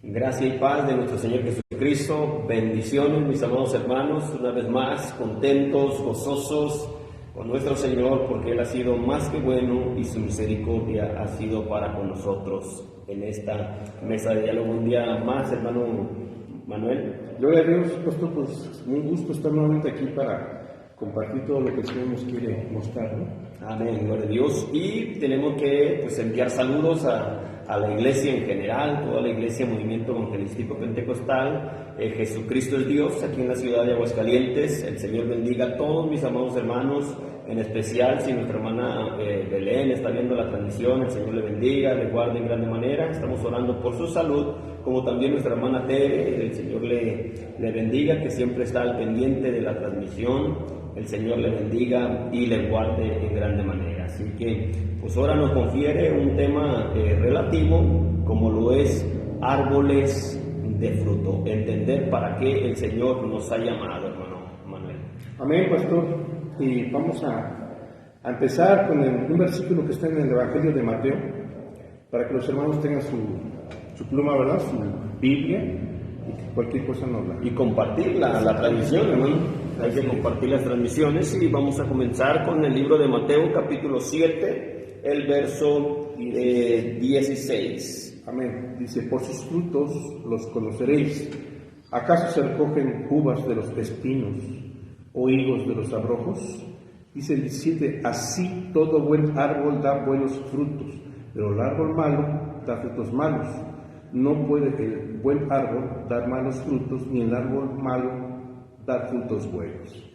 Gracia y paz de nuestro Señor Jesucristo. Bendiciones, mis amados hermanos, una vez más, contentos, gozosos con nuestro Señor, porque Él ha sido más que bueno y su misericordia ha sido para con nosotros en esta mesa de diálogo. Un día más, hermano Manuel. Gloria a Dios, pastor, pues un gusto estar nuevamente aquí para compartir todo lo que el Señor nos quiere mostrar, ¿no? Amén, gloria a Dios. Y tenemos que enviar saludos a la iglesia en general, toda la iglesia Movimiento Evangelístico Pentecostal. Jesucristo es Dios aquí en la ciudad de Aguascalientes. El Señor bendiga a todos mis amados hermanos, en especial si nuestra hermana Belén está viendo la transmisión, el Señor le bendiga, le guarde en grande manera. Estamos orando por su salud, como también nuestra hermana Tere, el Señor le bendiga, que siempre está al pendiente de la transmisión. El Señor le bendiga y le guarde en grande manera. Así que, pues ahora nos confiere un tema relativo, como lo es árboles de fruto. Entender para qué el Señor nos ha llamado, hermano Manuel. Amén, pastor. Y vamos a empezar con un versículo que está en el Evangelio de Mateo, para que los hermanos tengan su pluma, ¿verdad? Su Biblia, y que cualquier cosa nos la... Y compartir la transmisión, hermano. Hay que compartir las transmisiones y vamos a comenzar con el libro de Mateo, capítulo 7, el verso 16. Amén. Dice, por sus frutos los conoceréis. ¿Acaso se recogen uvas de los espinos o higos de los abrojos? Dice el 17, así todo buen árbol da buenos frutos, pero el árbol malo da frutos malos. No puede el buen árbol dar malos frutos, ni el árbol malo dar frutos buenos.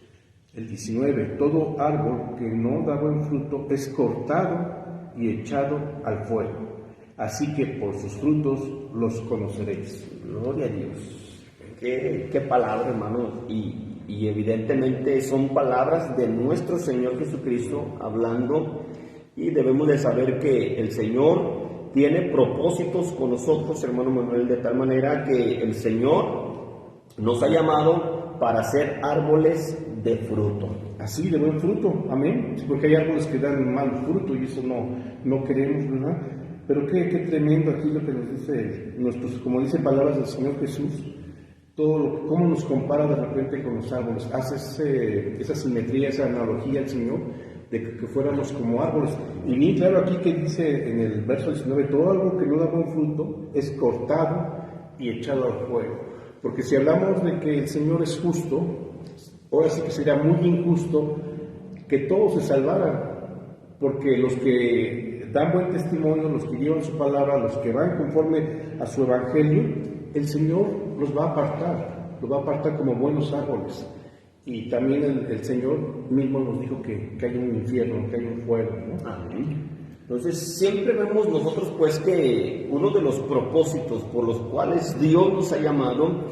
El 19, todo árbol que no da buen fruto es cortado y echado al fuego. Así que por sus frutos los conoceréis. Gloria a Dios. Qué palabra, hermanos. Y evidentemente son palabras de nuestro Señor Jesucristo hablando, y debemos de saber que el Señor tiene propósitos con nosotros, hermano Manuel, de tal manera que el Señor nos ha llamado para ser árboles de fruto. Así, de buen fruto, amén. Sí, porque hay árboles que dan mal fruto y eso no queremos, ¿verdad? Pero qué tremendo aquí lo que nos dice, como dice palabras del Señor Jesús, cómo nos compara de repente con los árboles. Hace esa simetría, esa analogía al Señor, de que fuéramos como árboles. Y bien claro aquí que dice en el verso 19, todo árbol que no da buen fruto es cortado y echado al fuego. Porque si hablamos de que el Señor es justo, ahora sí que sería muy injusto que todos se salvaran, porque los que dan buen testimonio, los que llevan su palabra, los que van conforme a su evangelio, el Señor los va a apartar como buenos árboles. Y también el Señor mismo nos dijo que hay un infierno, que hay un fuego, ¿no? Amén. Entonces siempre vemos nosotros pues que uno de los propósitos por los cuales Dios nos ha llamado,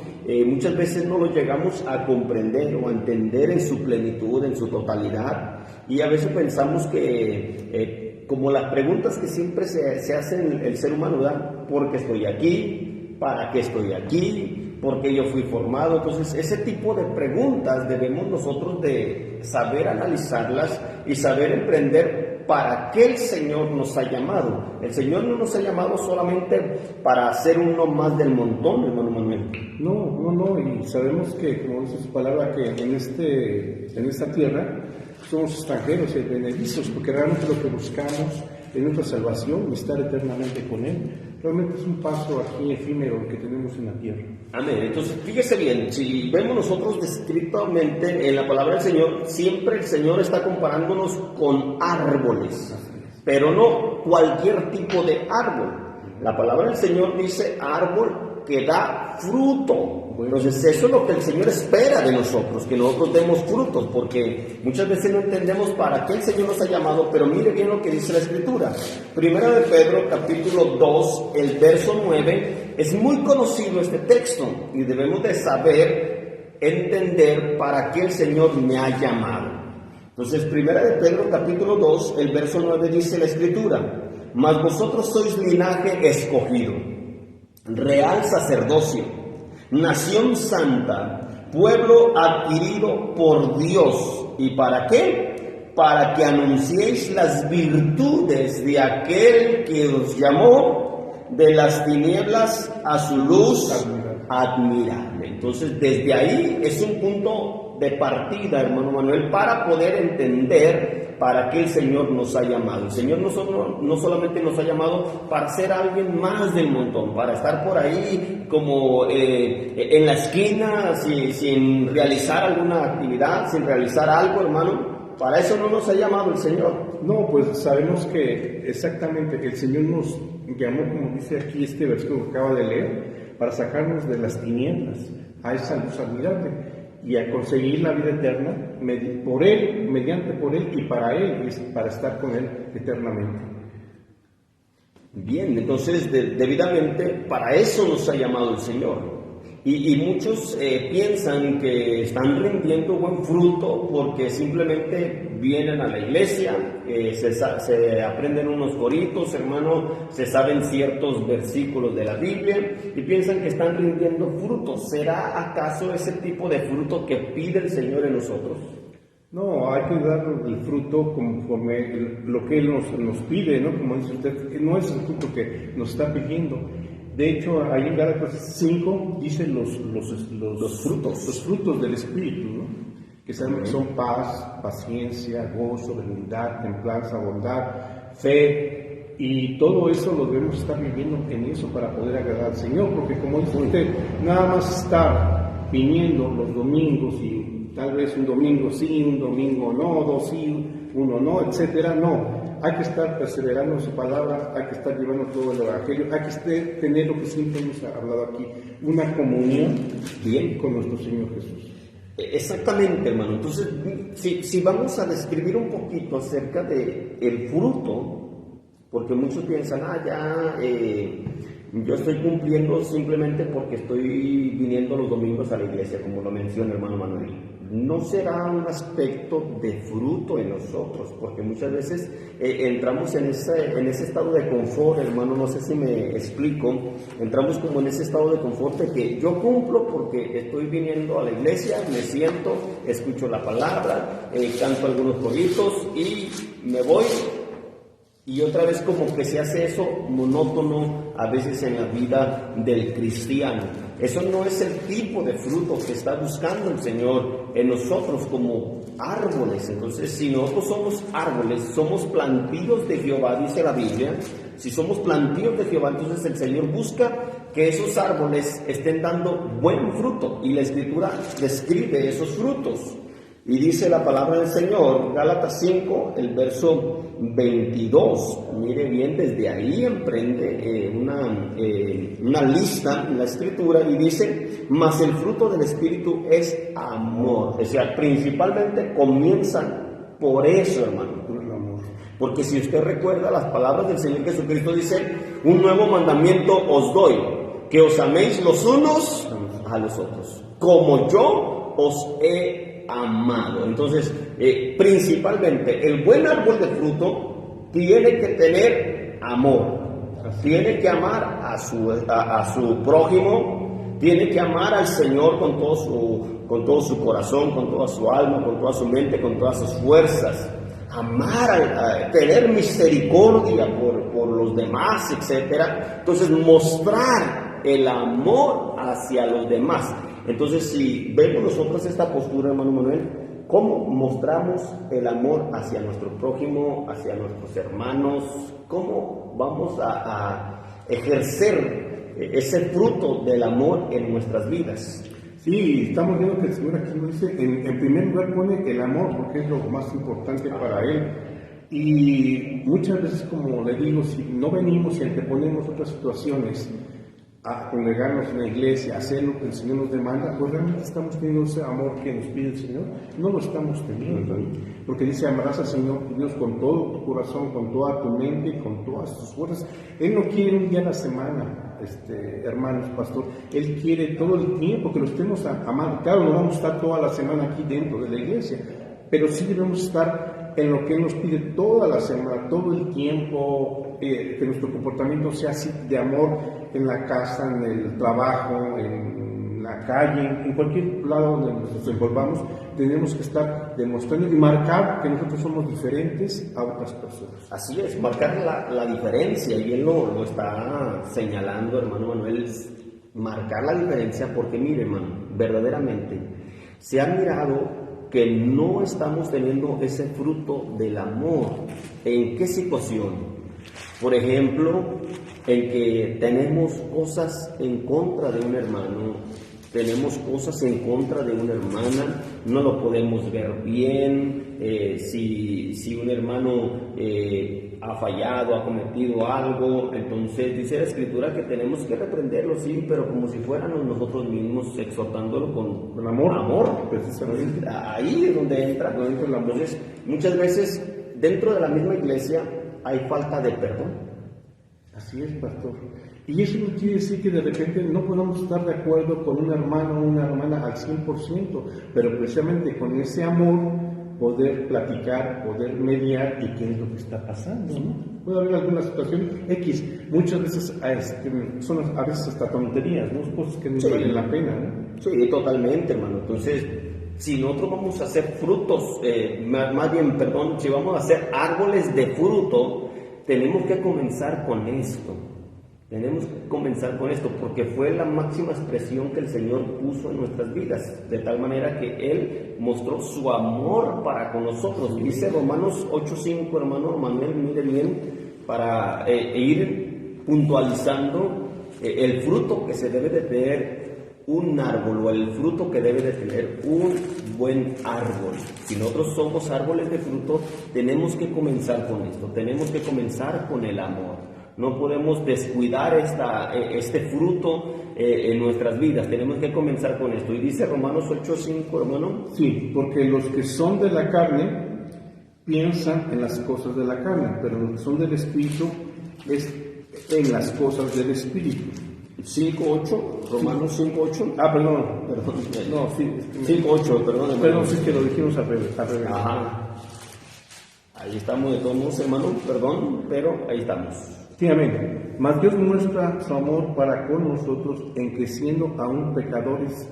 muchas veces no lo llegamos a comprender o a entender en su plenitud, en su totalidad, y a veces pensamos que como las preguntas que siempre se hacen el ser humano, ¿verdad? ¿Por qué estoy aquí? ¿Para qué estoy aquí? ¿Por qué yo fui formado? Entonces ese tipo de preguntas debemos nosotros de saber analizarlas y saber emprender para qué el Señor nos ha llamado. El Señor no nos ha llamado solamente para ser uno más del montón, hermano Manuel. No, y sabemos que, como dice su palabra, que en esta tierra somos extranjeros y beneficios, porque realmente lo que buscamos es nuestra salvación y estar eternamente con Él. Realmente es un paso aquí efímero que tenemos en la tierra. Amén. Entonces, fíjese bien, si vemos nosotros descriptamente en la palabra del Señor, siempre el Señor está comparándonos con árboles, pero no cualquier tipo de árbol. La palabra del Señor dice árbol que da fruto. Entonces eso es lo que el Señor espera de nosotros, que nosotros demos frutos, porque muchas veces no entendemos para qué el Señor nos ha llamado, pero mire bien lo que dice la Escritura. Primera de Pedro, capítulo 2, el verso 9, es muy conocido este texto, y debemos de saber, entender para qué el Señor me ha llamado. Entonces, Primera de Pedro, capítulo 2, el verso 9 dice la Escritura, mas vosotros sois linaje escogido, real sacerdocio, nación santa, pueblo adquirido por Dios. ¿Y para qué? Para que anunciéis las virtudes de aquel que os llamó de las tinieblas a su luz admirable. Entonces, desde ahí es un punto de partida, hermano Manuel, para poder entender para qué el Señor nos ha llamado. El Señor no solamente nos ha llamado para ser alguien más del montón, para estar por ahí como en la esquina sin realizar alguna actividad, sin realizar algo, hermano. Para eso no nos ha llamado el Señor. No, pues sabemos que exactamente el Señor nos llamó, como dice aquí este versículo que acaba de leer, para sacarnos de las tinieblas a esa luz admirable y a conseguir la vida eterna por Él, mediante por Él y para Él, y para estar con Él eternamente. Bien, entonces debidamente para eso nos ha llamado el Señor. Y muchos piensan que están rindiendo buen fruto porque simplemente vienen a la iglesia, se aprenden unos coritos, hermano, se saben ciertos versículos de la Biblia y piensan que están rindiendo frutos. ¿Será acaso ese tipo de fruto que pide el Señor en nosotros? No, hay que dar el fruto conforme lo que Él nos pide, ¿no? Como dice usted, no es el fruto que nos está pidiendo. De hecho, ahí en Gálatas 5 dice los frutos del Espíritu, ¿no? Que son paz, paciencia, gozo, benignidad, templanza, bondad, fe, y todo eso lo debemos estar viviendo en eso para poder agradar al Señor, porque como dice usted, nada más estar viniendo los domingos y tal vez un domingo sí, un domingo no, dos sí, uno no, etcétera, no. Hay que estar perseverando en su palabra, hay que estar llevando todo el evangelio, hay que tener lo que siempre hemos hablado aquí, una comunión bien con nuestro Señor Jesús. Exactamente, hermano. Entonces, si vamos a describir un poquito acerca de el fruto, porque muchos piensan, yo estoy cumpliendo simplemente porque estoy viniendo los domingos a la iglesia, como lo menciona hermano Manuel. No será un aspecto de fruto en nosotros, porque muchas veces entramos en ese estado de confort, hermano, no sé si me explico, entramos como en ese estado de confort de que yo cumplo porque estoy viniendo a la iglesia, me siento, escucho la palabra, canto algunos coritos y me voy. Y otra vez como que se hace eso monótono a veces en la vida del cristiano. Eso no es el tipo de fruto que está buscando el Señor en nosotros como árboles. Entonces, si nosotros somos árboles, somos plantíos de Jehová, dice la Biblia. Si somos plantíos de Jehová, entonces el Señor busca que esos árboles estén dando buen fruto. Y la Escritura describe esos frutos. Y dice la palabra del Señor, Gálatas 5, el verso 22. Mire bien, desde ahí emprende una lista en la Escritura y dice, mas el fruto del Espíritu es amor. O sea, principalmente comienzan por eso, hermano, por el amor. Porque si usted recuerda las palabras del Señor Jesucristo, dice, un nuevo mandamiento os doy, que os améis los unos a los otros, como yo os he amado. Entonces, principalmente, el buen árbol de fruto tiene que tener amor, tiene que amar a su prójimo, tiene que amar al Señor con todo su corazón, con toda su alma, con toda su mente, con todas sus fuerzas, amar, tener misericordia por los demás, etcétera. Entonces, mostrar el amor hacia los demás. Entonces, si vemos nosotros esta postura, hermano Manuel, ¿cómo mostramos el amor hacia nuestro prójimo, hacia nuestros hermanos? ¿Cómo vamos a ejercer ese fruto del amor en nuestras vidas? Sí, estamos viendo que el Señor aquí nos dice, en primer lugar pone el amor, porque es lo más importante para Él. Y muchas veces, como le digo, si no venimos y anteponemos otras situaciones, a congregarnos en la iglesia, a hacer lo que el Señor nos demanda, pues realmente estamos teniendo ese amor que nos pide el Señor. No lo estamos teniendo, porque dice, amarás al Señor tu Dios con todo tu corazón, con toda tu mente y con todas tus fuerzas. Él no quiere un día a la semana, hermanos, pastor. Él quiere todo el tiempo que lo estemos amando. Claro, no vamos a estar toda la semana aquí dentro de la iglesia, pero sí debemos estar en lo que Él nos pide toda la semana, todo el tiempo, que nuestro comportamiento sea así de amor en la casa, en el trabajo, en la calle, en cualquier lado donde nos desenvolvamos, tenemos que estar demostrando y marcar que nosotros somos diferentes a otras personas. Así es, marcar la diferencia, y él lo está señalando, hermano Manuel, marcar la diferencia, porque mire, hermano, verdaderamente se ha mirado que no estamos teniendo ese fruto del amor. ¿En qué situación? Por ejemplo, en que tenemos cosas en contra de un hermano, tenemos cosas en contra de una hermana, no lo podemos ver bien, si un hermano ha fallado, ha cometido algo, entonces dice la Escritura que tenemos que reprenderlo, sí, pero como si fuéramos nosotros mismos, exhortándolo con amor, precisamente. Ahí es donde entra el amor. Entonces, muchas veces dentro de la misma iglesia hay falta de perdón. Así es, pastor. Y eso no quiere decir que de repente no podamos estar de acuerdo con un hermano o una hermana al 100%, pero precisamente con ese amor poder platicar, poder mediar y qué es lo que está pasando, ¿no? Puede haber alguna situación X, muchas veces son a veces hasta tonterías, ¿no? Cosas que no valen la pena, ¿no? Sí, totalmente, hermano. Entonces, si nosotros vamos a hacer frutos, si vamos a hacer árboles de fruto, tenemos que comenzar con esto. Tenemos que comenzar con esto, porque fue la máxima expresión que el Señor puso en nuestras vidas, de tal manera que Él mostró su amor para con nosotros. Dice Romanos 8:5, hermano Manuel, mire bien, para ir puntualizando el fruto que se debe de tener un árbol, o el fruto que debe de tener un buen árbol. Si nosotros somos árboles de fruto, tenemos que comenzar con esto, tenemos que comenzar con el amor. No podemos descuidar este fruto en nuestras vidas. Tenemos que comenzar con esto. Y dice Romanos 8:5, hermano. Sí, porque los que son de la carne piensan en las cosas de la carne, pero los que son del Espíritu es en las cosas del Espíritu. 5:8, Romanos 5:8. Perdón. No, sí, 5:8, perdón. Perdón, sí que lo dijimos al revés. Ajá. Ahí estamos de todos modos, hermano, perdón, pero ahí estamos. Sí, amén. Mas Dios muestra su amor para con nosotros en que siendo aún pecadores,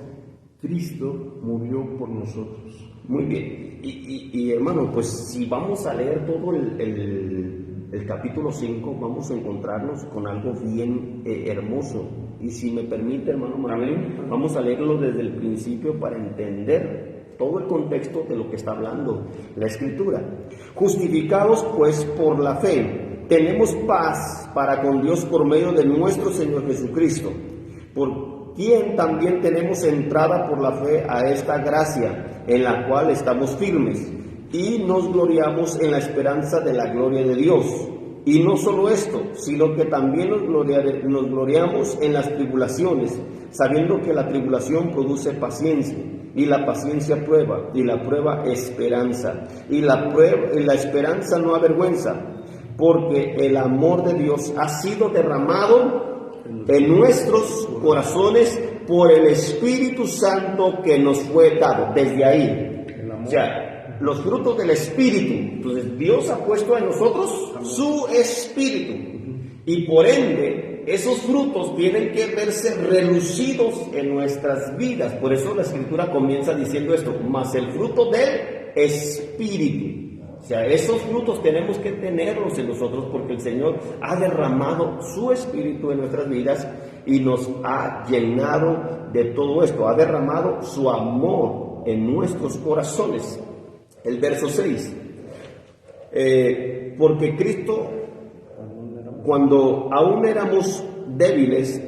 Cristo murió por nosotros. Muy bien. Y hermano, pues si vamos a leer todo el capítulo 5, vamos a encontrarnos con algo bien hermoso. Y si me permite, hermano Manuel, vamos a leerlo desde el principio para entender todo el contexto de lo que está hablando la Escritura. Justificados pues por la fe, tenemos paz para con Dios por medio de nuestro Señor Jesucristo, por quien también tenemos entrada por la fe a esta gracia, en la cual estamos firmes, y nos gloriamos en la esperanza de la gloria de Dios. Y no solo esto, sino que también nos gloriamos en las tribulaciones, sabiendo que la tribulación produce paciencia, y la paciencia prueba, y la prueba esperanza, y la esperanza no avergüenza, porque el amor de Dios ha sido derramado en nuestros corazones por el Espíritu Santo que nos fue dado. Desde ahí, o sea, los frutos del Espíritu. Entonces Dios ha puesto en nosotros su Espíritu, y por ende esos frutos tienen que verse relucidos en nuestras vidas. Por eso la Escritura comienza diciendo esto: mas el fruto del Espíritu. O sea, esos frutos tenemos que tenerlos en nosotros, porque el Señor ha derramado su Espíritu en nuestras vidas y nos ha llenado de todo esto, ha derramado su amor en nuestros corazones. El verso 6, porque Cristo, cuando aún éramos débiles,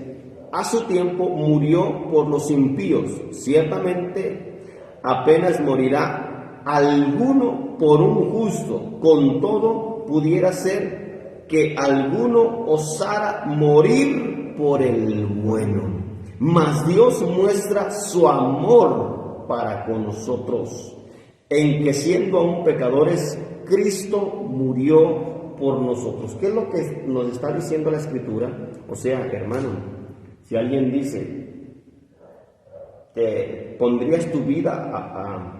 a su tiempo murió por los impíos. Ciertamente apenas morirá alguno por un justo, con todo pudiera ser que alguno osara morir por el bueno. Mas Dios muestra su amor para con nosotros, en que siendo aún pecadores, Cristo murió por nosotros. ¿Qué es lo que nos está diciendo la Escritura? O sea, hermano, si alguien dice, ¿te pondrías tu vida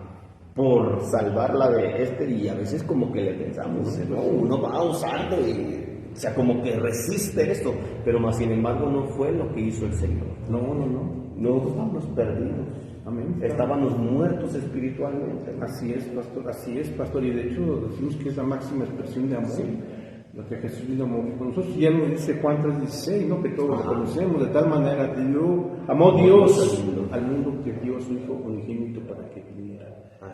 por salvarla de y a veces como que le pensamos, no, uno va a usar o sea, como que resiste esto, pero más sin embargo no fue lo que hizo el Señor. No estábamos perdidos. Amén. Estábamos muertos espiritualmente. Así es, pastor, y de hecho decimos que es la máxima expresión de amor. Sí. Lo que Jesús vino a morir por nosotros. Y ya nos dice Juan 3:16, ¿no? Que todos lo conocemos. De tal manera amó Dios al mundo que dio a su Hijo unigénito para que viniera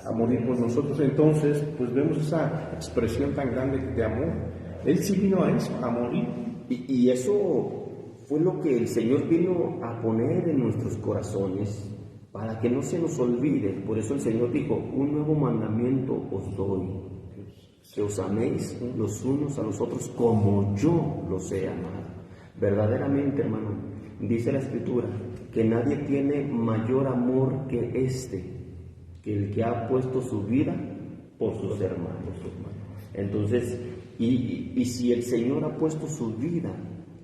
a morir por nosotros. Entonces, pues vemos esa expresión tan grande de amor. Él sí vino a eso, a morir. Y eso fue lo que el Señor vino a poner en nuestros corazones para que no se nos olvide. Por eso el Señor dijo, un nuevo mandamiento os doy, que os améis los unos a los otros como yo los he amado. Verdaderamente, hermano, dice la Escritura que nadie tiene mayor amor que que el que ha puesto su vida por sus hermanos. Entonces, y si el Señor ha puesto su vida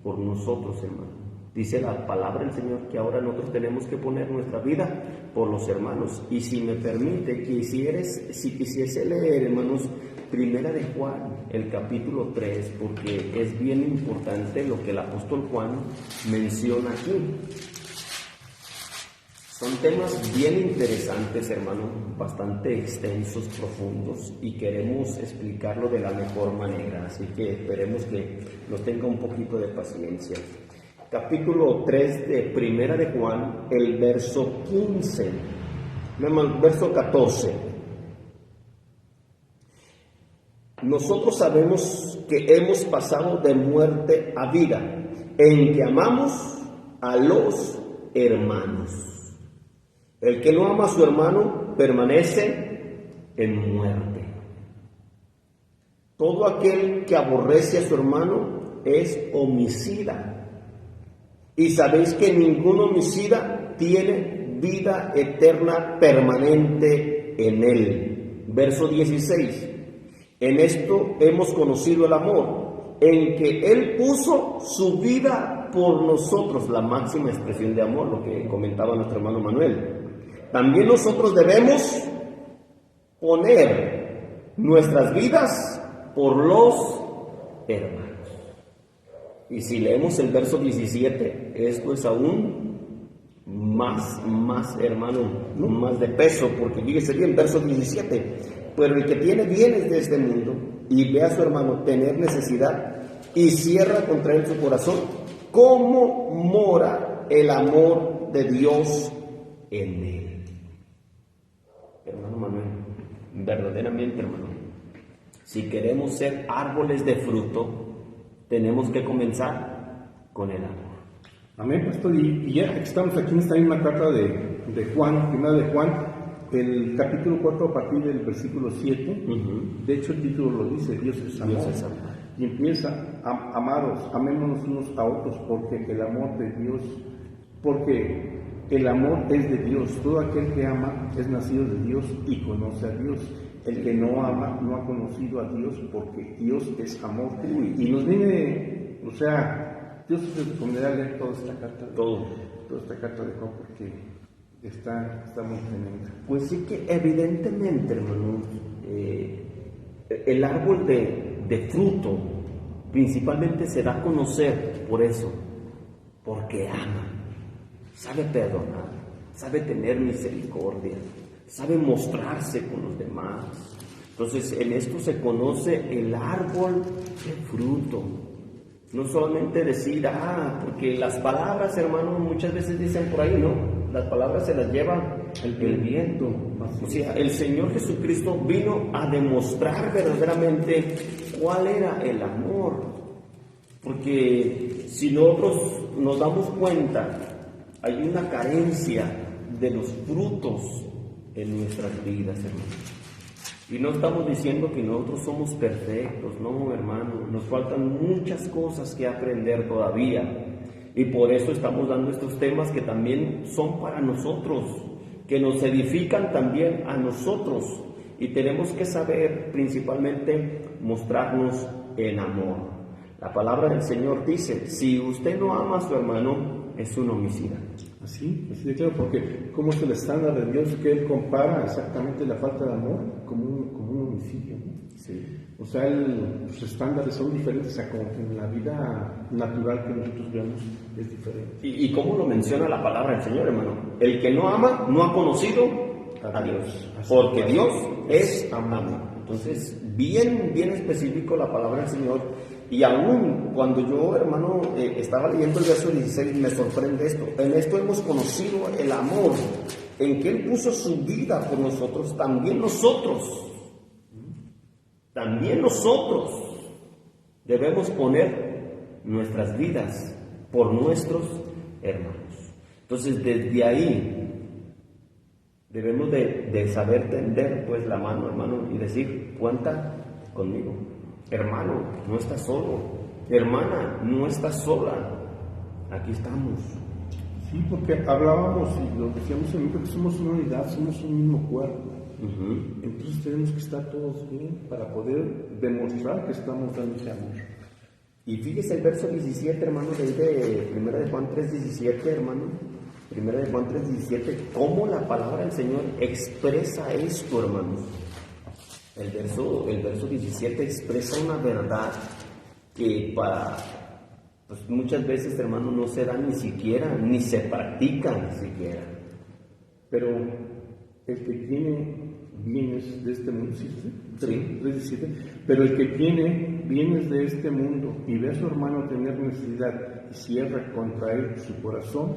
por nosotros, hermano, dice la palabra del Señor que ahora nosotros tenemos que poner nuestra vida por los hermanos. Y si me permite, si quisiese leer, hermanos, Primera de Juan, el capítulo 3, porque es bien importante lo que el apóstol Juan menciona aquí. Son temas bien interesantes, hermano, bastante extensos, profundos, y queremos explicarlo de la mejor manera, así que esperemos que nos tenga un poquito de paciencia. Capítulo 3 de Primera de Juan, el verso 15, verso 14. Nosotros sabemos que hemos pasado de muerte a vida, en que amamos a los hermanos. El que no ama a su hermano permanece en muerte. Todo aquel que aborrece a su hermano es homicida. Y sabéis que ningún homicida tiene vida eterna permanente en él. Verso 16. En esto hemos conocido el amor, en que Él puso su vida por nosotros, la máxima expresión de amor, lo que comentaba nuestro hermano Manuel. También nosotros debemos poner nuestras vidas por los hermanos. Y si leemos el verso 17, esto es aún más hermano, más de peso, porque fíjese bien, verso 17. Pero el que tiene bienes de este mundo y ve a su hermano tener necesidad y cierra contra él su corazón, ¿cómo mora el amor de Dios en él? Hermano Manuel, verdaderamente, hermano, si queremos ser árboles de fruto, tenemos que comenzar con el amor. Amén, pastor. Y ya estamos aquí en esta misma carta de Juan, primera de Juan, el capítulo 4 a partir del versículo 7, de hecho el título lo dice, Dios es amor. Y empieza, amados, amémonos unos a otros, porque el amor es de Dios. Todo aquel que ama es nacido de Dios y conoce a Dios. El que no ama no ha conocido a Dios, porque Dios es amor. Y nos viene, o sea, Dios se recomendará leer toda esta carta. Toda esta carta de Juan, porque está muy tremenda. Pues sí que evidentemente, hermano, el árbol de fruto principalmente se da a conocer por eso, porque ama, sabe perdonar, sabe tener misericordia, sabe mostrarse con los demás. Entonces en esto se conoce el árbol de fruto. No solamente decir, porque las palabras, hermano, muchas veces dicen por ahí, ¿no? Las palabras se las lleva el viento. O sea, el Señor Jesucristo vino a demostrar verdaderamente cuál era el amor. Porque si nosotros nos damos cuenta, hay una carencia de los frutos en nuestras vidas, hermano. Y no estamos diciendo que nosotros somos perfectos, no, hermano, nos faltan muchas cosas que aprender todavía. Y por eso estamos dando estos temas que también son para nosotros, que nos edifican también a nosotros. Y tenemos que saber principalmente mostrarnos en amor. La palabra del Señor dice, si usted no ama a su hermano, es un homicida. Así de claro, porque como es el estándar de Dios que Él compara exactamente la falta de amor como un homicidio, ¿no? Sí. O sea, los estándares son diferentes a como que en la vida natural que nosotros vemos es diferente. ¿Y cómo lo menciona la palabra del Señor, hermano? El que no ama no ha conocido a Dios, porque Dios es amor. Entonces, bien específico la palabra del Señor. Y aún cuando yo, hermano, estaba leyendo el verso 16, me sorprende esto. En esto hemos conocido el amor, en que Él puso su vida por nosotros, también nosotros debemos poner nuestras vidas por nuestros hermanos. Entonces, desde ahí debemos de saber tender pues la mano, hermano, y decir, cuenta conmigo. Hermano, no estás solo. Hermana, no estás sola. Aquí estamos. Sí, porque hablábamos y lo decíamos en que somos una unidad, somos un mismo cuerpo. Entonces tenemos que estar todos bien para poder demostrar que estamos dando ese amor. Y fíjese el verso 17, hermano, de 1 de Juan 3:17, hermano. 1 de Juan 3:17, cómo la palabra del Señor expresa esto, hermanos. El verso 17 expresa una verdad que pues muchas veces, hermano, no se da ni siquiera, ni se practica ni siquiera. Pero el que tiene bienes de este mundo, ¿sí? 3:17, pero el que tiene bienes de este mundo y ve a su hermano tener necesidad y cierra contra él su corazón,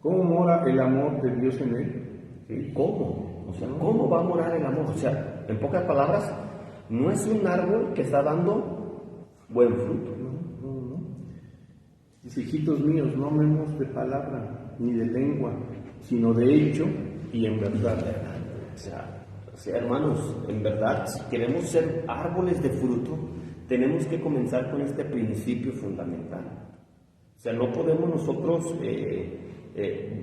¿cómo mora el amor de Dios en él? ¿Sí? ¿Cómo? O sea, ¿cómo va a morar el amor? O sea, en pocas palabras, no es un árbol que está dando buen fruto. No. Dice, hijitos míos, no amemos de palabra ni de lengua, sino de hecho y en verdad. O sea, hermanos, en verdad, si queremos ser árboles de fruto, tenemos que comenzar con este principio fundamental. O sea, no podemos nosotros,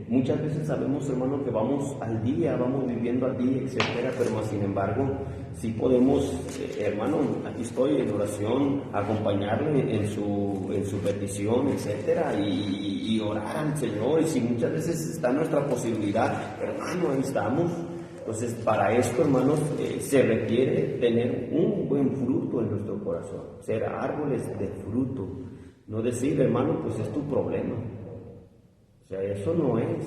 muchas veces sabemos, hermano, que vamos al día, vamos viviendo al día, etcétera, pero más sin embargo, sí podemos, hermano, aquí estoy en oración, acompañarle en su petición, etcétera, y orar al Señor, y si muchas veces está nuestra posibilidad, hermano, ahí estamos. Entonces, para esto, hermanos, se requiere tener un buen fruto en nuestro corazón, ser árboles de fruto, no decir, hermano, pues es tu problema. O sea, eso no es,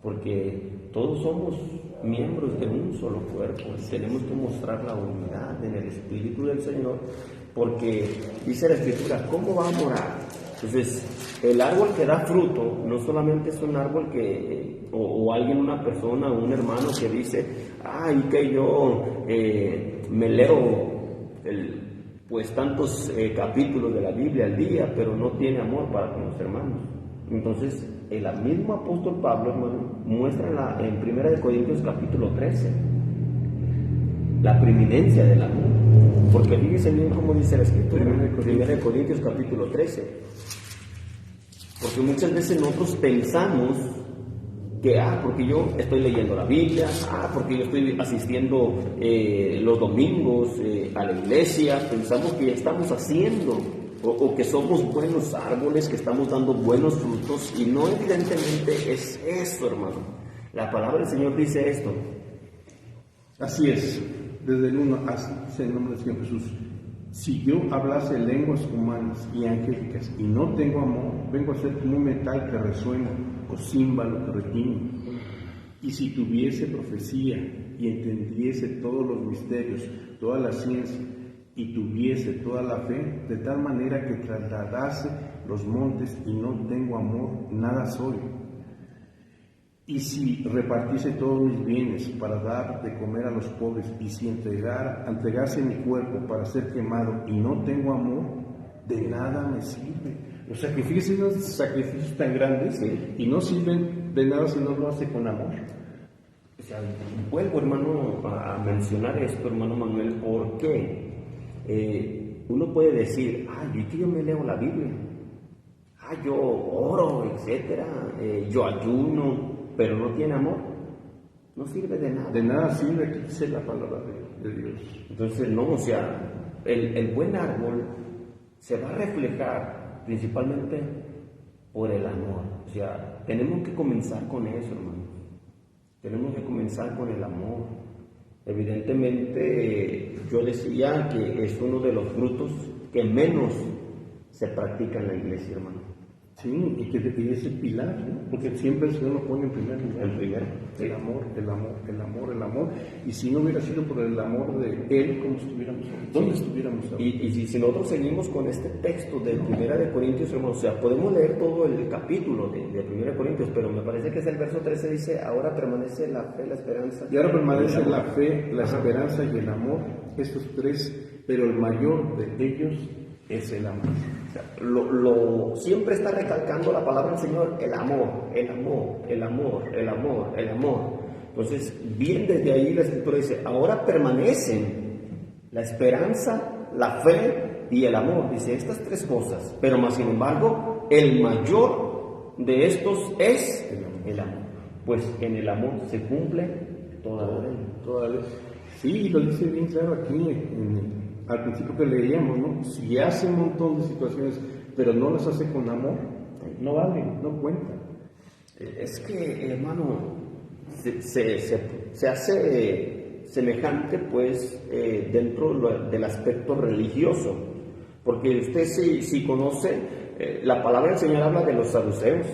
porque todos somos miembros de un solo cuerpo y tenemos que mostrar la unidad en el Espíritu del Señor, porque dice la Escritura, ¿cómo va a morar? Entonces, el árbol que da fruto no solamente es un árbol que, o alguien, una persona o un hermano que dice, ay, que yo me leo pues tantos capítulos de la Biblia al día, pero no tiene amor para con los hermanos. Entonces, el mismo apóstol Pablo, hermano, muestra en 1 Corintios capítulo 13 la preeminencia del amor. Porque fíjese bien cómo dice la Escritura, 1 Corintios capítulo 13. Porque muchas veces nosotros pensamos que, porque yo estoy leyendo la Biblia, porque yo estoy asistiendo los domingos a la iglesia, pensamos que ya estamos haciendo, o que somos buenos árboles, que estamos dando buenos frutos, y no, evidentemente es eso, hermano. La palabra del Señor dice esto. Así es, desde el 1, así dice el nombre del Señor Jesús. Si yo hablase lenguas humanas y angélicas y no tengo amor, vengo a ser como un metal que resuena o címbalo que retiñe. Y si tuviese profecía y entendiese todos los misterios, toda la ciencia, y tuviese toda la fe, de tal manera que trasladase los montes y no tengo amor, nada soy. Y si repartiese todos mis bienes para dar de comer a los pobres, y si entregase mi cuerpo para ser quemado y no tengo amor, de nada me sirve. Los sacrificios, unos sacrificios tan grandes, y no sirven de nada si no lo hace con amor. O sea, vuelvo, hermano, a mencionar esto, hermano Manuel, porque uno puede decir, yo me leo la Biblia, yo oro, etcétera, yo ayuno, pero no tiene amor, no sirve de nada. De nada sirve que dice la palabra de Dios. Entonces, no, o sea, el buen árbol se va a reflejar principalmente por el amor. O sea, tenemos que comenzar con eso, hermano. Tenemos que comenzar con el amor. Evidentemente, yo decía que es uno de los frutos que menos se practica en la iglesia, hermano. Sí, y que es el pilar, ¿no? Porque siempre el Señor lo pone en primer lugar. El primero. El amor, el amor, el amor, el amor. Y si no hubiera sido por el amor de Él, ¿cómo estuviéramos hoy? ¿Dónde estuviéramos ahora? Y si nosotros seguimos con este texto de 1 Corintios, hermano, o sea, podemos leer todo el capítulo de 1 Corintios, pero me parece que es el verso 13, dice, ahora permanece la fe, la esperanza. Y ahora permanece la fe, la esperanza y el amor, estos tres, pero el mayor de ellos es el amor. O sea, siempre está recalcando la palabra del Señor, el amor, el amor, el amor, el amor, el amor. Entonces, bien desde ahí la Escritura dice, ahora permanecen la esperanza, la fe y el amor. Dice estas tres cosas, pero más sin embargo, el mayor de estos es el amor. Pues en el amor se cumple toda la ley. Toda la ley. Sí, lo dice bien claro aquí al principio que leíamos, ¿no? Si hace un montón de situaciones, pero no las hace con amor, no valen, no cuentan. Es que, hermano, se hace semejante, pues, dentro del aspecto religioso. Porque usted si conoce, la palabra del Señor habla de los saduceos,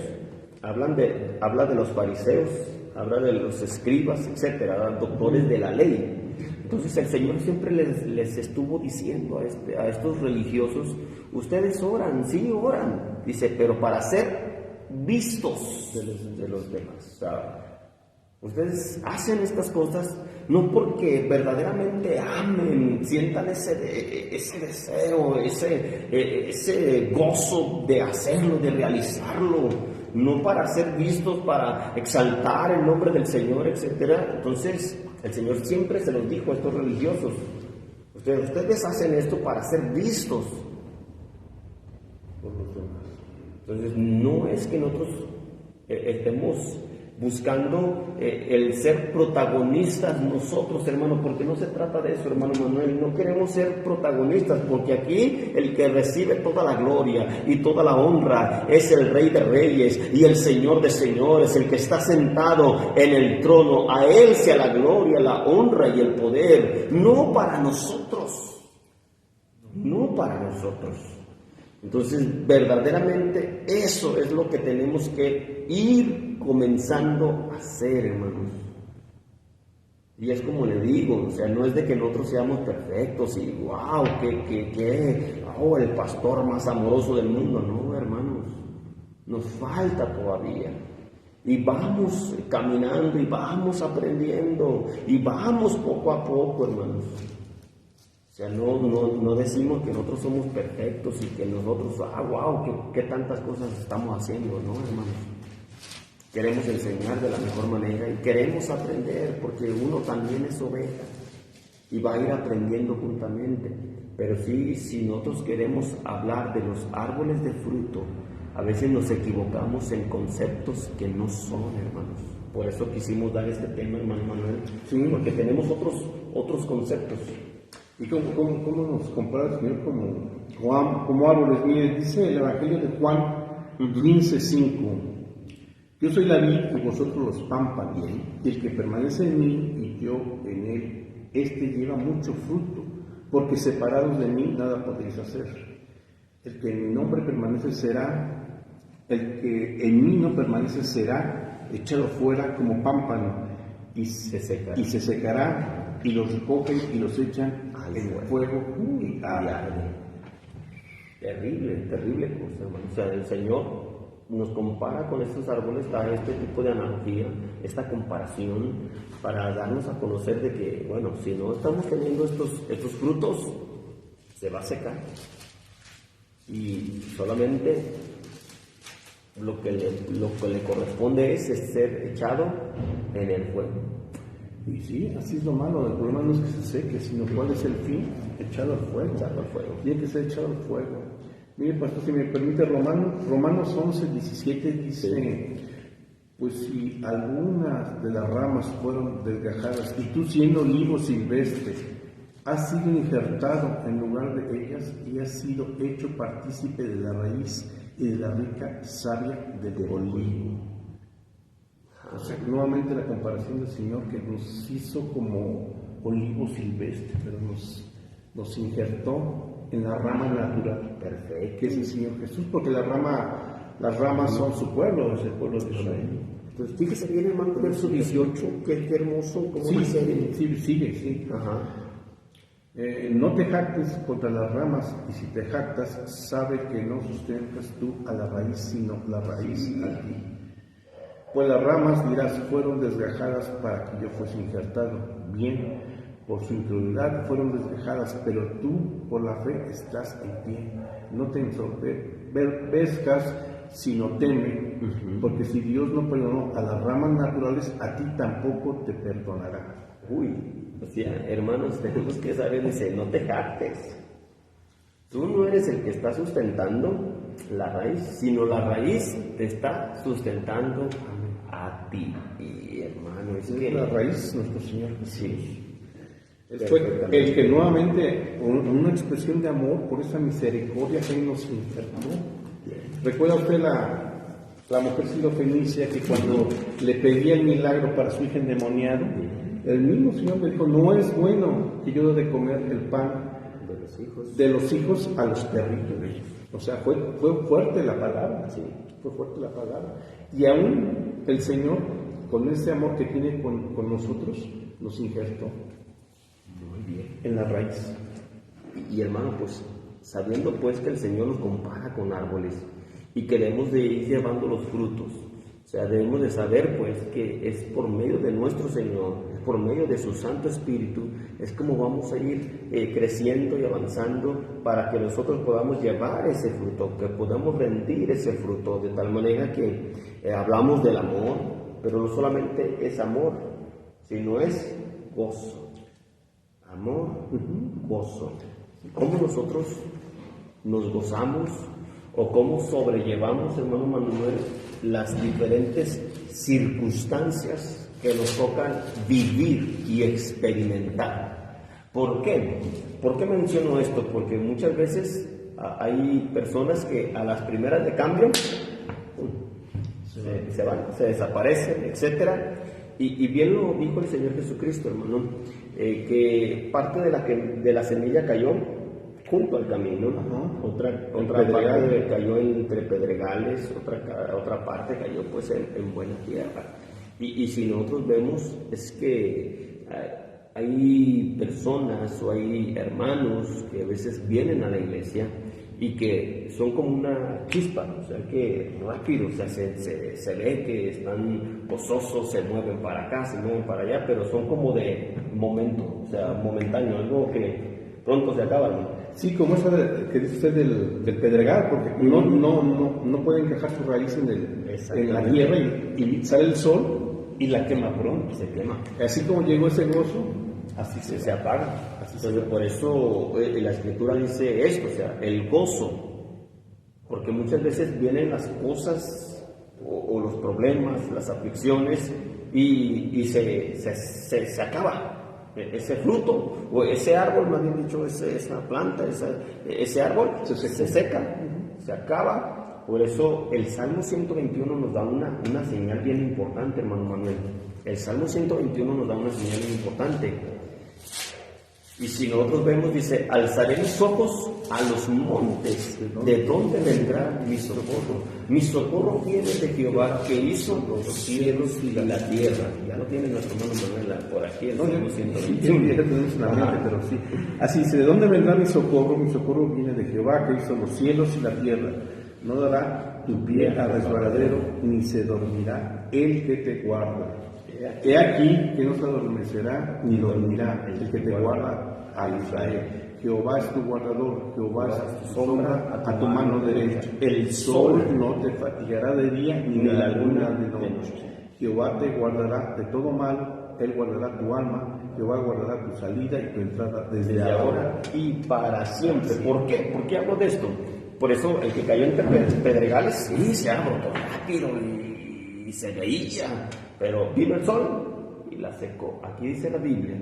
habla de los fariseos, habla de los escribas, etcétera, doctores de la ley. Entonces el Señor siempre les estuvo diciendo a estos religiosos, ustedes oran, sí oran, dice, pero para ser vistos de los demás. O sea, ustedes hacen estas cosas no porque verdaderamente amen, sientan ese deseo, ese gozo de hacerlo, de realizarlo, no para ser vistos, para exaltar el nombre del Señor, etcétera. Entonces el Señor siempre se los dijo a estos religiosos, ustedes hacen esto para ser vistos por los demás. Entonces no es que nosotros estemos buscando el ser protagonistas nosotros, hermano, porque no se trata de eso, hermano Manuel. No queremos ser protagonistas, porque aquí el que recibe toda la gloria y toda la honra es el Rey de Reyes y el Señor de Señores, el que está sentado en el trono. A Él sea la gloria, la honra y el poder, no para nosotros, no para nosotros. Entonces, verdaderamente eso es lo que tenemos que ir comenzando a hacer, hermanos. Y es como le digo, o sea, no es de que nosotros seamos perfectos y wow, el pastor más amoroso del mundo. No, hermanos, nos falta todavía. Y vamos caminando y vamos aprendiendo y vamos poco a poco, hermanos. O sea, no decimos que nosotros somos perfectos y que nosotros, qué tantas cosas estamos haciendo, ¿no, hermanos? Queremos enseñar de la mejor manera y queremos aprender, porque uno también es oveja y va a ir aprendiendo juntamente. Pero sí, si nosotros queremos hablar de los árboles de fruto, a veces nos equivocamos en conceptos que no son, hermanos. Por eso quisimos dar este tema, hermano Manuel, sí, porque tenemos otros conceptos. ¿Y cómo nos compara el Señor como árboles? Mire, dice el Evangelio de Juan 15:5. Yo soy la vid y vosotros los pámpanos, y el que permanece en mí y yo en él, este lleva mucho fruto, porque separados de mí nada podéis hacer. El que en mi nombre permanece será, el que en mí no permanece será echado fuera como pámpano, y se secará, y los recogen y los echan en fuego y arde. Terrible cosa, hermano. O sea, el Señor nos compara con estos árboles, da este tipo de analogía, esta comparación, para darnos a conocer de que, bueno, si no estamos teniendo estos frutos, se va a secar. Y solamente lo que le corresponde es ser echado en el fuego. Y sí, así es lo malo. El problema no es que se seque, sino cuál es el fin, echado al fuego. Tiene que ser echado al fuego. Mire, pastor, si me permite, Romanos 11:17 dice, pues si algunas de las ramas fueron desgajadas y tú siendo olivo silvestre has sido injertado en lugar de ellas y has sido hecho partícipe de la raíz y de la rica savia del olivo. O sea, nuevamente la comparación del Señor que nos hizo como olivo silvestre, pero nos injertó en la rama natural, Perfecto. que es el Señor Jesús, porque las ramas son su pueblo, es el pueblo de Israel. Entonces, fíjese bien, hermano, verso 18, qué hermoso, cómo Sí, dice. sigue. Ajá. No te jactes contra las ramas, y si te jactas, sabe que no sustentas tú a la raíz, sino la raíz a ti. Pues las ramas, dirás, fueron desgajadas para que yo fuese injertado. Bien, por su incredulidad fueron desgajadas, pero tú por la fe estás en pie. No te ensoberbezcas, sino teme, porque si Dios no perdonó a las ramas naturales, a ti tampoco te perdonará. Uy, o sea, hermanos, tenemos que saber, dice, no te jactes. Tú no eres el que está sustentando la raíz, sino la raíz te está sustentando a ti. Y hermano, es que La raíz, nuestro Señor Jesús. sí. Fue el que nuevamente, una expresión de amor por esa misericordia que Él nos injertó. ¿Recuerda usted la mujer sirofenicia que cuando le pedía el milagro para su hija endemoniada, el mismo Señor le dijo, no es bueno que yo dé de comer el pan de los hijos a los perritos? O sea, fue fuerte la palabra, Sí. fue fuerte la palabra. Y aún el Señor, con ese amor que tiene con nosotros, nos injertó Muy bien. en la raíz. Y hermano, pues sabiendo pues que el Señor nos compara con árboles y que debemos de ir llevando los frutos, o sea, debemos de saber pues que es por medio de nuestro Señor, es por medio de su Santo Espíritu, es como vamos a ir creciendo y avanzando para que nosotros podamos llevar ese fruto, que podamos rendir ese fruto, de tal manera que hablamos del amor, pero no solamente es amor, sino es gozo. Amor, gozo. ¿Cómo nosotros nos gozamos o cómo sobrellevamos, hermano Manuel, las diferentes circunstancias que nos tocan vivir y experimentar? ¿Por qué? ¿Por qué menciono esto? Porque muchas veces hay personas que a las primeras de cambio se van, se desaparecen, etcétera. Y bien lo dijo el Señor Jesucristo, hermano, que parte de la semilla cayó junto al camino, otra parte cayó entre pedregales, otra parte cayó pues en buena tierra. Y si nosotros vemos, es que hay personas o hay hermanos que a veces vienen a la iglesia y que son como una chispa, o sea que rápido, o sea, se ve que están gozosos, se mueven para acá, se mueven para allá, pero son como de momento, o sea, momentáneo, algo que pronto se acaba, ¿no? Sí, como esa que dice usted del pedregal, porque no puede encajar su raíz en la tierra y sale el sol y la quema pronto. Se quema. Así como llegó ese gozo, así se apaga. Entonces, por eso la Escritura dice esto, o sea, el gozo, porque muchas veces vienen las cosas o los problemas, las aflicciones y se acaba ese fruto o ese árbol, más bien dicho, esa planta, ese árbol se seca, se acaba. Por eso el Salmo 121 nos da una señal bien importante, hermano Manuel. El Salmo 121 nos da una señal bien importante. Y si nosotros vemos, dice, alzaré mis ojos a los montes, ¿de dónde vendrá mi socorro? Mi socorro viene de Jehová, que hizo los cielos y la tierra. Ya lo tiene nuestro hermano Manuel por aquí, el Salmo 121. Ya tenemos en la mente, pero sí. Así dice, ¿de dónde vendrá mi socorro? Mi socorro viene de Jehová, que hizo los cielos y la tierra. No dará tu pie a resbaladero, ni se dormirá el que te guarda. He aquí que no se adormecerá ni dormirá el que te guarda a Israel. Jehová es tu guardador, Jehová es tu sombra a tu mano derecha. El sol no te fatigará de día, ni la luna de noche. Jehová te guardará de todo mal, Él guardará tu alma, Jehová guardará tu salida y tu entrada desde ahora y para siempre. ¿Por qué? ¿Por qué hablo de esto? Por eso el que cayó entre pedregales, sí, se abrotó rápido y se veía, pero vino el sol y la secó. Aquí dice la Biblia,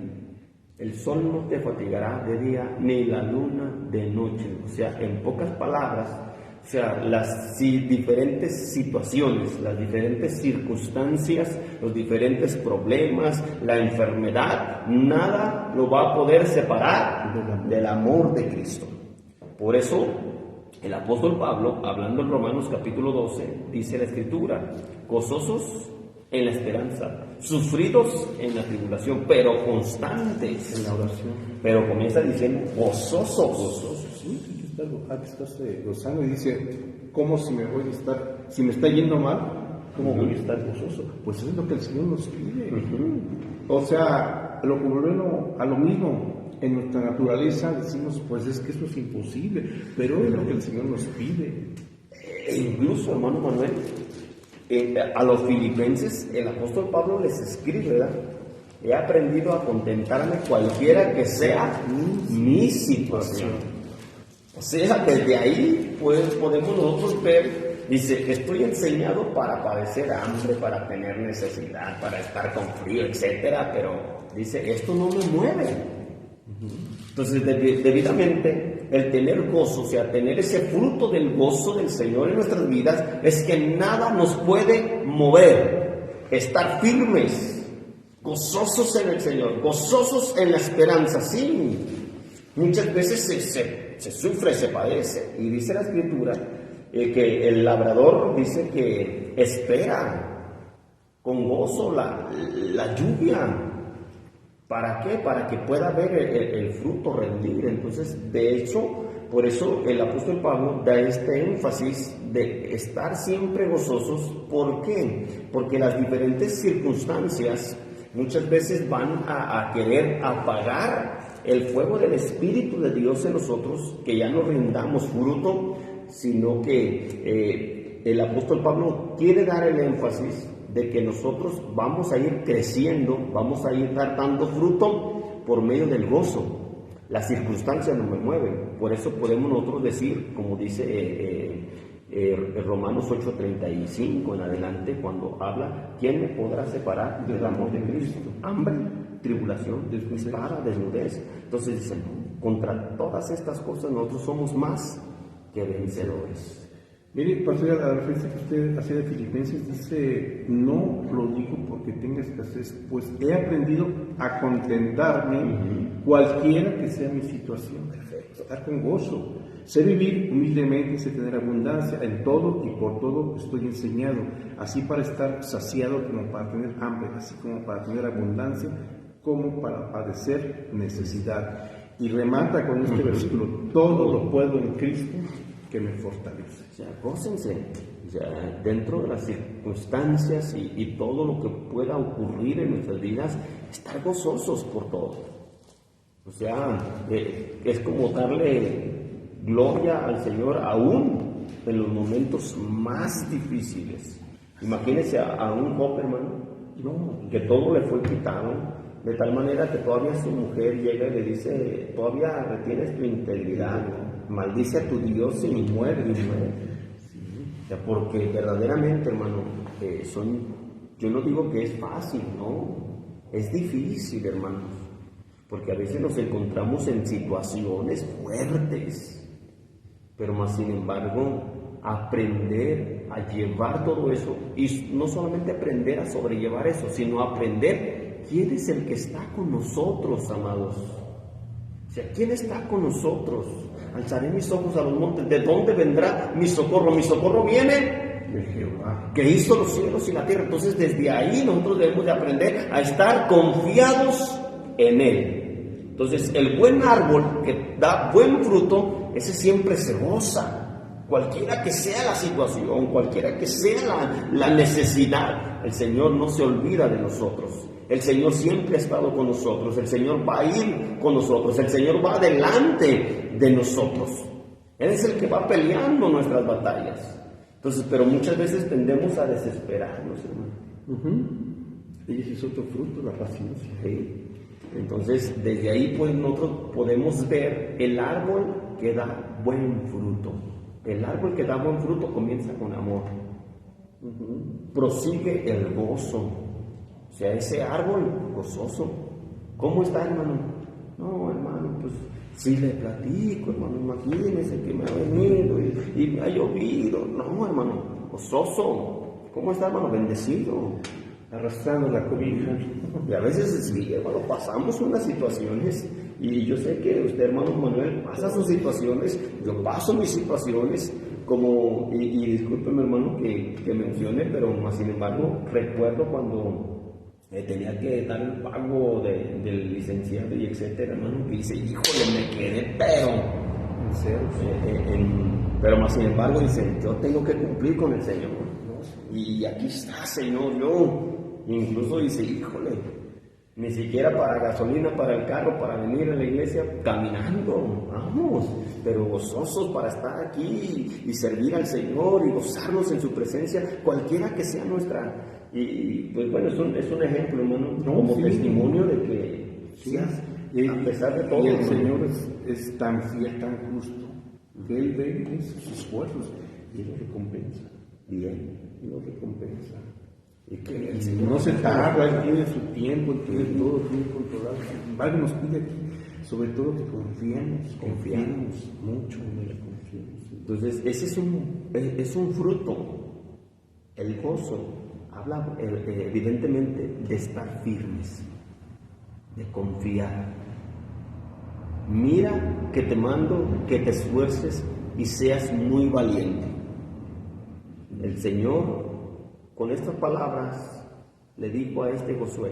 el sol no te fatigará de día, ni la luna de noche. O sea, en pocas palabras, O sea, las diferentes situaciones, las diferentes circunstancias, los diferentes problemas, la enfermedad, nada lo va a poder separar del amor de Cristo. Por eso, el apóstol Pablo, hablando en Romanos capítulo 12, dice la Escritura: gozosos en la esperanza, sufridos en la tribulación, pero constantes En la oración. Pero comienza diciendo gozosos. Sí, estás gozando y dice, ¿cómo si me está yendo mal, cómo voy a estar gozoso? Pues eso es lo que el Señor nos pide. O sea, lo que volvemos a lo mismo. En nuestra naturaleza decimos, pues es que eso es imposible, pero es lo que el Señor nos pide. E incluso, hermano Manuel, a los filipenses, el apóstol Pablo les escribe, ¿verdad? He aprendido a contentarme cualquiera que sea mi situación. O sea, desde ahí pues, podemos nosotros ver, dice, estoy enseñado para padecer hambre, para tener necesidad, para estar con frío, etcétera, pero dice, esto no me mueve. Entonces, debidamente, el tener gozo, o sea, tener ese fruto del gozo del Señor en nuestras vidas, es que nada nos puede mover. Estar firmes, gozosos en el Señor, gozosos en la esperanza. Sí, muchas veces se sufre, se padece. Y dice la Escritura que el labrador dice que espera con gozo la lluvia. ¿Para qué? Para que pueda ver el fruto rendir. Entonces, de hecho, por eso el apóstol Pablo da este énfasis de estar siempre gozosos. ¿Por qué? Porque las diferentes circunstancias muchas veces van a querer apagar el fuego del Espíritu de Dios en nosotros, que ya no rindamos fruto, sino que el apóstol Pablo quiere dar el énfasis de que nosotros vamos a ir creciendo, vamos a ir dando fruto por medio del gozo. Las circunstancias no me mueven. Por eso podemos nosotros decir, como dice Romanos 8:35 en adelante, cuando habla, ¿quién me podrá separar del amor de Cristo? Hambre, tribulación, espada, desnudez. Entonces dicen, contra todas estas cosas nosotros somos más que vencedores. Mire, pastor, a la referencia que usted hacía de Filipenses, dice, no lo digo porque tenga escasez, pues he aprendido a contentarme cualquiera que sea mi situación. Perfecto. Estar con gozo. Sé vivir humildemente, sé tener abundancia en todo y por todo estoy enseñado, así para estar saciado como para tener hambre, así como para tener abundancia, como para padecer necesidad. Y remata con este versículo, todo lo puedo en Cristo que me fortalece. O sea, gócense, o sea, dentro de las circunstancias y todo lo que pueda ocurrir en nuestras vidas, estar gozosos por todo. O sea, es como darle gloria al Señor aún en los momentos más difíciles. Imagínense a un Job, hermano, que todo le fue quitado, de tal manera que todavía su mujer llega y le dice, todavía retienes tu integridad, maldice a tu Dios y muere. O sea, porque verdaderamente, hermano, yo no digo que es fácil, no, es difícil, hermanos, porque a veces nos encontramos en situaciones fuertes, pero más sin embargo, aprender a llevar todo eso, y no solamente aprender a sobrellevar eso, sino aprender quién es el que está con nosotros, amados. O sea, ¿quién está con nosotros? Alzaré mis ojos a los montes. ¿De dónde vendrá mi socorro? Mi socorro viene De Jehová, que hizo los cielos y la tierra. Entonces, desde ahí nosotros debemos de aprender a estar confiados en Él. Entonces, el buen árbol que da buen fruto, ese siempre se goza. Cualquiera que sea la situación, cualquiera que sea la necesidad, el Señor no se olvida de nosotros. El Señor siempre ha estado con nosotros, el Señor va a ir con nosotros, el Señor va delante de nosotros. Él es el que va peleando nuestras batallas. Entonces, pero muchas veces tendemos a desesperarnos, hermano. Y ese es otro fruto, la paciencia. ¿Sí? Entonces, desde ahí pues nosotros podemos ver el árbol que da buen fruto. El árbol que da buen fruto comienza con amor. Prosigue el gozo. O sea, ese árbol gozoso. ¿Cómo está, hermano? No, hermano, pues Si le platico, hermano, imagínese que me ha venido y me ha llovido. No, hermano, gozoso. ¿Cómo está, hermano? Bendecido. Arrastrando la cobija. Y a veces, sí, hermano, pasamos unas situaciones, y yo sé que usted, hermano Manuel, pasa sus situaciones, yo paso mis situaciones, y discúlpeme, hermano, que mencione, pero más sin embargo, recuerdo cuando tenía que dar el pago del licenciado y etcétera, hermano, que dice, híjole, me quedé, pero más sin embargo, dice, yo tengo que cumplir con el Señor, y aquí está, Señor, yo. Incluso dice, híjole, ni siquiera para gasolina, para el carro, para venir a la iglesia, caminando, vamos, pero gozosos para estar aquí y servir al Señor y gozarnos en su presencia, cualquiera que sea nuestra. Y pues bueno, es un ejemplo, hermano, como testimonio de que sí, a pesar de todo. Y el Señor es tan fiel, tan justo, que Él ve sus esfuerzos y Él los recompensa. Bien, Él los recompensa. Y que el Señor no se tarda, Él tiene su tiempo, Él tiene todo, tiene controlado. Sin embargo, nos pide aquí, sobre todo, que confiemos mucho en Él, confiemos. Entonces, ese es un fruto. El gozo habla evidentemente de estar firmes, de confiar. Mira que te mando que te esfuerces y seas muy valiente. El Señor, con estas palabras, le dijo a este Josué,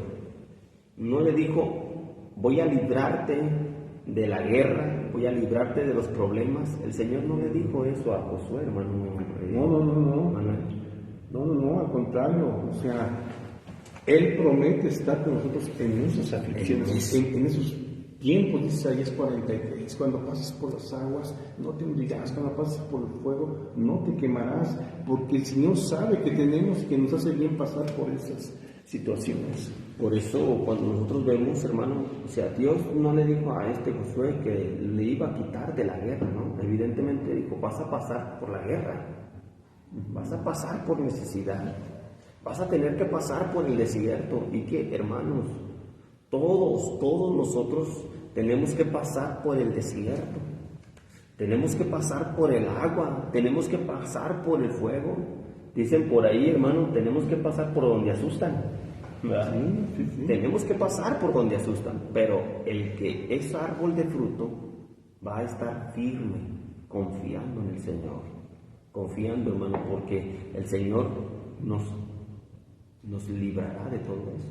no le dijo, voy a librarte de la guerra, voy a librarte de los problemas. El Señor no le dijo eso a Josué, hermano. No, al contrario, o sea, Él promete estar con nosotros en esas aflicciones, en esos tiempos, dice Isaías 43, cuando pases por las aguas, no te hundirás, cuando pases por el fuego, no te quemarás, porque el Señor sabe que tenemos, que nos hace bien pasar por esas situaciones. Por eso, cuando nosotros vemos, hermano, o sea, Dios no le dijo a este Josué que le iba a quitar de la guerra, ¿no? Evidentemente dijo, vas a pasar por la guerra, vas a pasar por necesidad, vas a tener que pasar por el desierto. ¿Y qué, hermanos? Todos nosotros tenemos que pasar por el desierto, tenemos que pasar por el agua, tenemos que pasar por el fuego. Dicen por ahí, hermano, tenemos que pasar por donde asustan, ¿verdad? Sí. Tenemos que pasar por donde asustan, pero el que es árbol de fruto va a estar firme, confiando en el Señor, confiando, hermano, porque el Señor nos librará de todo eso.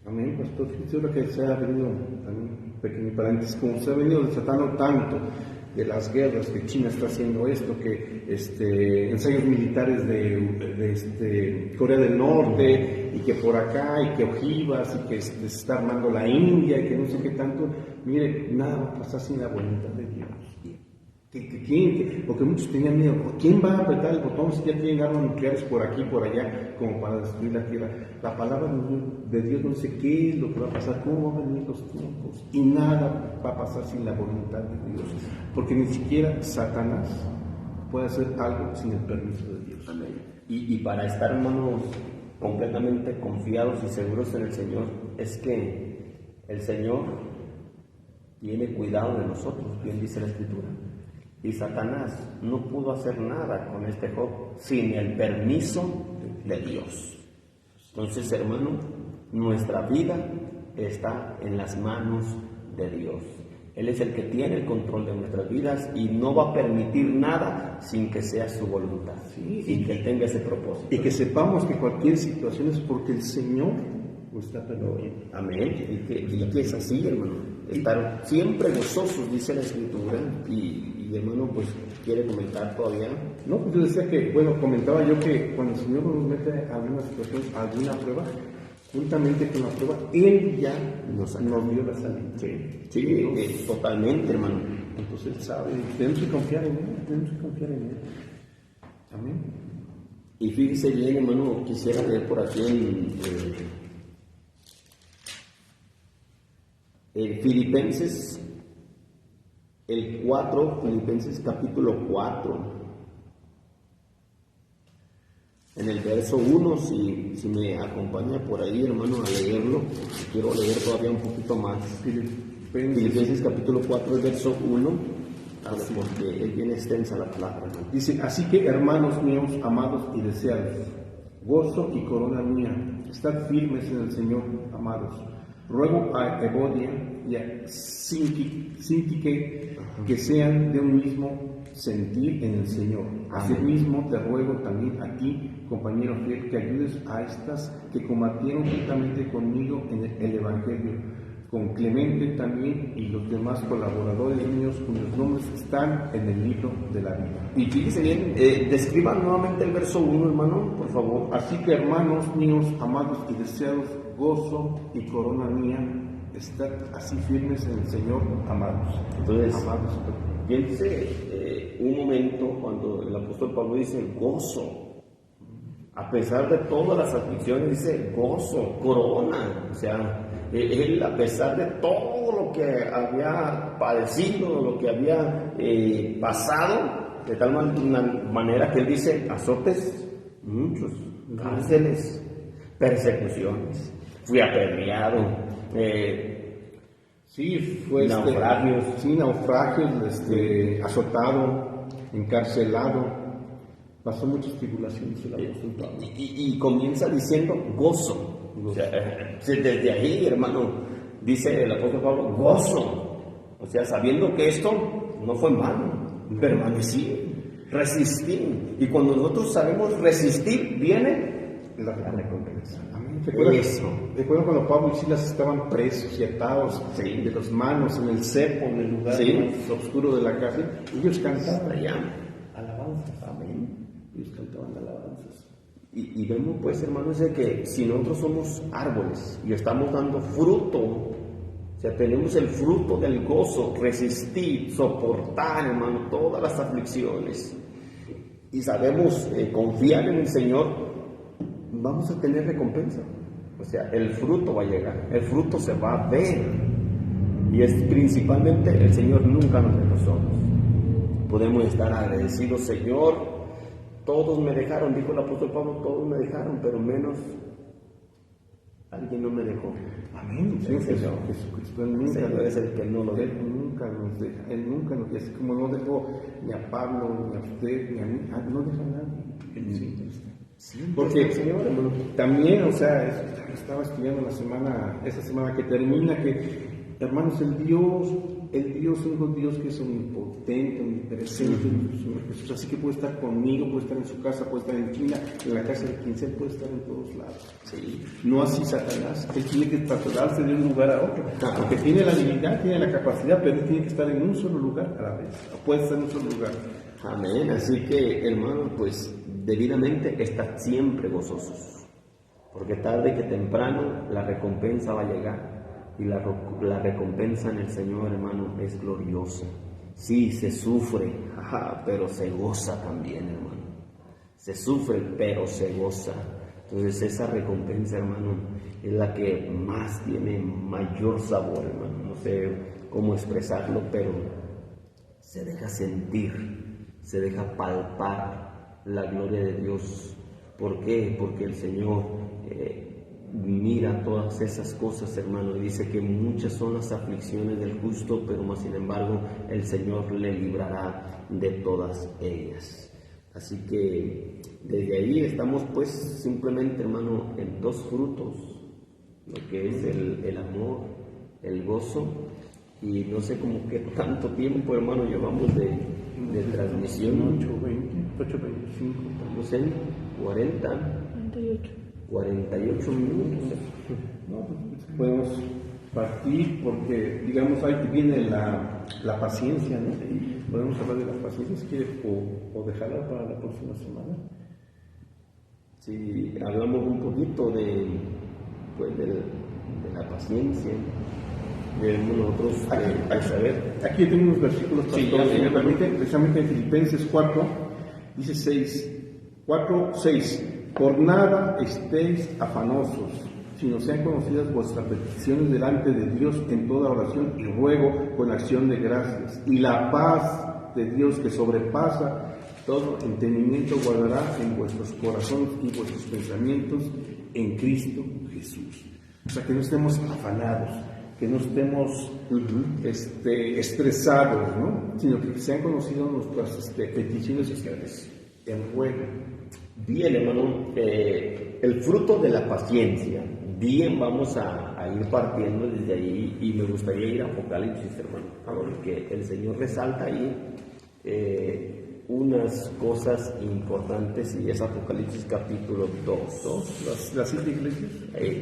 Amén, pastor. Yo creo que se ha venido, también un pequeño paréntesis, como se ha venido desatando tanto de las guerras, que China está haciendo esto, que ensayos militares de Corea del Norte, y que por acá, y que ojivas, y que se está armando la India, y que no sé qué tanto. Mire, nada va a pasar sin la voluntad de Dios. Porque muchos tenían miedo, ¿quién va a apretar el botón si ya tienen armas nucleares por aquí, por allá, como para destruir la tierra? La palabra de Dios no dice qué es lo que va a pasar, cómo van a venir los tiempos, y nada va a pasar sin la voluntad de Dios, porque ni siquiera Satanás puede hacer algo sin el permiso de Dios. Amén. Y para estar, hermanos, completamente confiados y seguros en el Señor, es que el Señor tiene cuidado de nosotros, bien dice la Escritura. Y Satanás no pudo hacer nada con este Job sin el permiso de Dios. Entonces, hermano, nuestra vida está en las manos de Dios. Él es el que tiene el control de nuestras vidas y no va a permitir nada sin que sea su voluntad, y que tenga ese propósito. Y que sepamos que cualquier situación es porque el Señor lo está permitiendo. Amén. Y que es así, hermano. Estar siempre gozosos, dice la Escritura. Y hermano, pues, ¿quiere comentar todavía? No, pues yo decía que, bueno, comentaba yo que cuando el Señor nos mete a alguna situación, a alguna prueba, juntamente con la prueba, Él ya nos dio la salida. Sí, totalmente, hermano. Entonces Él sabe, tenemos que confiar en Él, Amén. Y fíjese bien, hermano, quisiera leer por aquí en Filipenses, Filipenses capítulo 4, en el verso 1, si me acompaña por ahí, hermano, a leerlo. Quiero leer todavía un poquito más. Filipenses capítulo 4, verso 1, porque es bien extensa la palabra, ¿no? Dice, así que hermanos míos, amados y deseados, gozo y corona mía, estad firmes en el Señor, amados. Ruego a Evodia y a Síntique que sean de un mismo sentir en el Señor. Asimismo te ruego también a ti, compañero fiel, que ayudes a estas que combatieron juntamente conmigo en el Evangelio, con Clemente también y los demás colaboradores míos cuyos nombres están en el libro de la vida. Y fíjese bien, describa nuevamente el verso 1, hermano, por favor. Así que hermanos míos, amados y deseados, gozo y corona mía, estad así firmes en el Señor, amados. Entonces, amados. Piense un momento cuando el apóstol Pablo dice gozo, a pesar de todas las aflicciones, dice gozo, corona, o sea, él a pesar de todo lo que había padecido, lo que había pasado, de tal manera que él dice azotes, muchos, cárceles, persecuciones, fui apedreado, sí, fue naufragios, azotado, encarcelado, pasó muchas tribulaciones el apóstol Pablo. Y comienza diciendo gozo. O sea, desde ahí, hermano, dice el apóstol Pablo, gozo. O sea, sabiendo que esto no fue en vano, permanecí, resistí. Y cuando nosotros sabemos resistir, viene la recompensa. Amén. Recuerdo cuando Pablo y Silas estaban presos y atados de las manos en el cepo, en el lugar más oscuro de la cárcel, ellos cantaban alabanzas. Amén. Ellos cantaban alabanzas. Y vemos pues, hermanos, de que si nosotros somos árboles y estamos dando fruto, o sea, tenemos el fruto del gozo, resistir, soportar, hermano, todas las aflicciones, y sabemos confiar en el Señor, vamos a tener recompensa. O sea, el fruto va a llegar, el fruto se va a ver, y es principalmente el Señor nunca nos deja solos. Podemos estar agradecidos, Señor. Todos me dejaron, dijo el apóstol Pablo, todos me dejaron, pero menos alguien no me dejó. Amén. Sí, Jesucristo nunca es el que no lo deja. Él nunca nos deja. Él nunca nos deja. Así como no dejó ni a Pablo, ni a usted, ni a mí. No deja a nadie. Él siempre está. Porque el Señor, también, o sea, estaba estudiando esa semana que termina, que, hermanos, el Dios único Dios que es omnipotente, omnipresente, Señor Jesús, así que puede estar conmigo, puede estar en su casa, puede estar en China, en la casa de quien sea, puede estar en todos lados. Sí. No así Satanás, él tiene que trasladarse de un lugar a otro, porque tiene la habilidad, tiene la capacidad, pero él tiene que estar en un solo lugar a la vez, puede estar en un solo lugar. Amén, así que, hermano, pues debidamente estad siempre gozosos, porque tarde que temprano la recompensa va a llegar. Y la recompensa en el Señor, hermano, es gloriosa. Sí, se sufre, pero se goza también, hermano. Se sufre, pero se goza. Entonces esa recompensa, hermano, es la que más tiene mayor sabor, hermano. No sé cómo expresarlo, pero se deja sentir, se deja palpar la gloria de Dios. ¿Por qué? Porque el Señor mira todas esas cosas, hermano, y dice que muchas son las aflicciones del justo, pero más sin embargo el Señor le librará de todas ellas. Así que desde ahí estamos pues simplemente, hermano, en dos frutos, lo que es el amor, el gozo, y no sé cómo que tanto tiempo, hermano, llevamos de transmisión. 8:25, estamos en 48 minutos. No, pues podemos partir porque, digamos, ahí viene la paciencia, ¿no? Y podemos hablar de la paciencia, si quiere, o dejarla para la próxima semana. Si hablamos un poquito de la paciencia, debemos nosotros saber. Aquí tengo unos versículos, pastor, si me permite, precisamente en Filipenses 4, dice 6. Por nada estéis afanosos, sino sean conocidas vuestras peticiones delante de Dios en toda oración y ruego con acción de gracias. Y la paz de Dios, que sobrepasa todo entendimiento, guardará en vuestros corazones y vuestros pensamientos en Cristo Jesús. O sea, que no estemos afanados. que no estemos estresados, ¿no? Sino que sean conocidas nuestras peticiones especiales, el ruego. Bien, hermano, el fruto de la paciencia. Bien, vamos a ir partiendo desde ahí y me gustaría ir a Apocalipsis, hermano, porque el Señor resalta ahí unas cosas importantes y es Apocalipsis capítulo 2. Las 7 iglesias.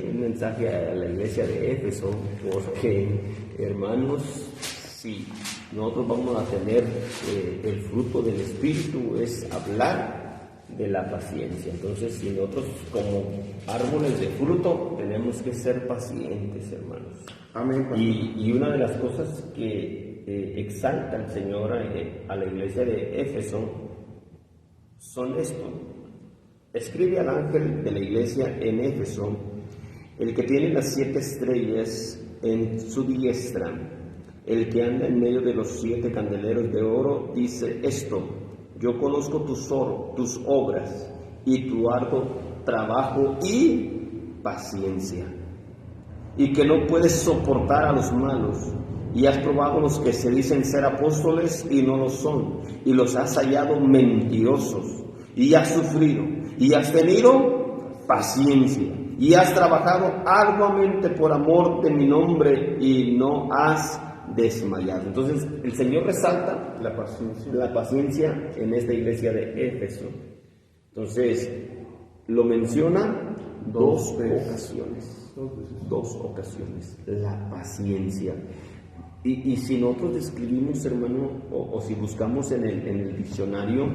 Un mensaje a la iglesia de Éfeso, porque, hermanos, si nosotros vamos a tener el fruto del Espíritu, es hablar de la paciencia. Entonces, si nosotros como árboles de fruto tenemos que ser pacientes, hermanos. Amén. Y una de las cosas que exalta el Señor a la iglesia de Éfeso son esto. Escribe al ángel de la iglesia en Éfeso, el que tiene las 7 estrellas en su diestra, el que anda en medio de los 7 candeleros de oro, dice esto: yo conozco tus obras y tu arduo trabajo y paciencia, y que no puedes soportar a los malos, y has probado los que se dicen ser apóstoles y no lo son, y los has hallado mentirosos, y has sufrido, y has tenido paciencia, y has trabajado arduamente por amor de mi nombre, y no has desmayado. Entonces el Señor resalta la paciencia en esta iglesia de Éfeso. Entonces lo menciona dos ocasiones, la paciencia. Y si nosotros describimos, hermano, o si buscamos en el diccionario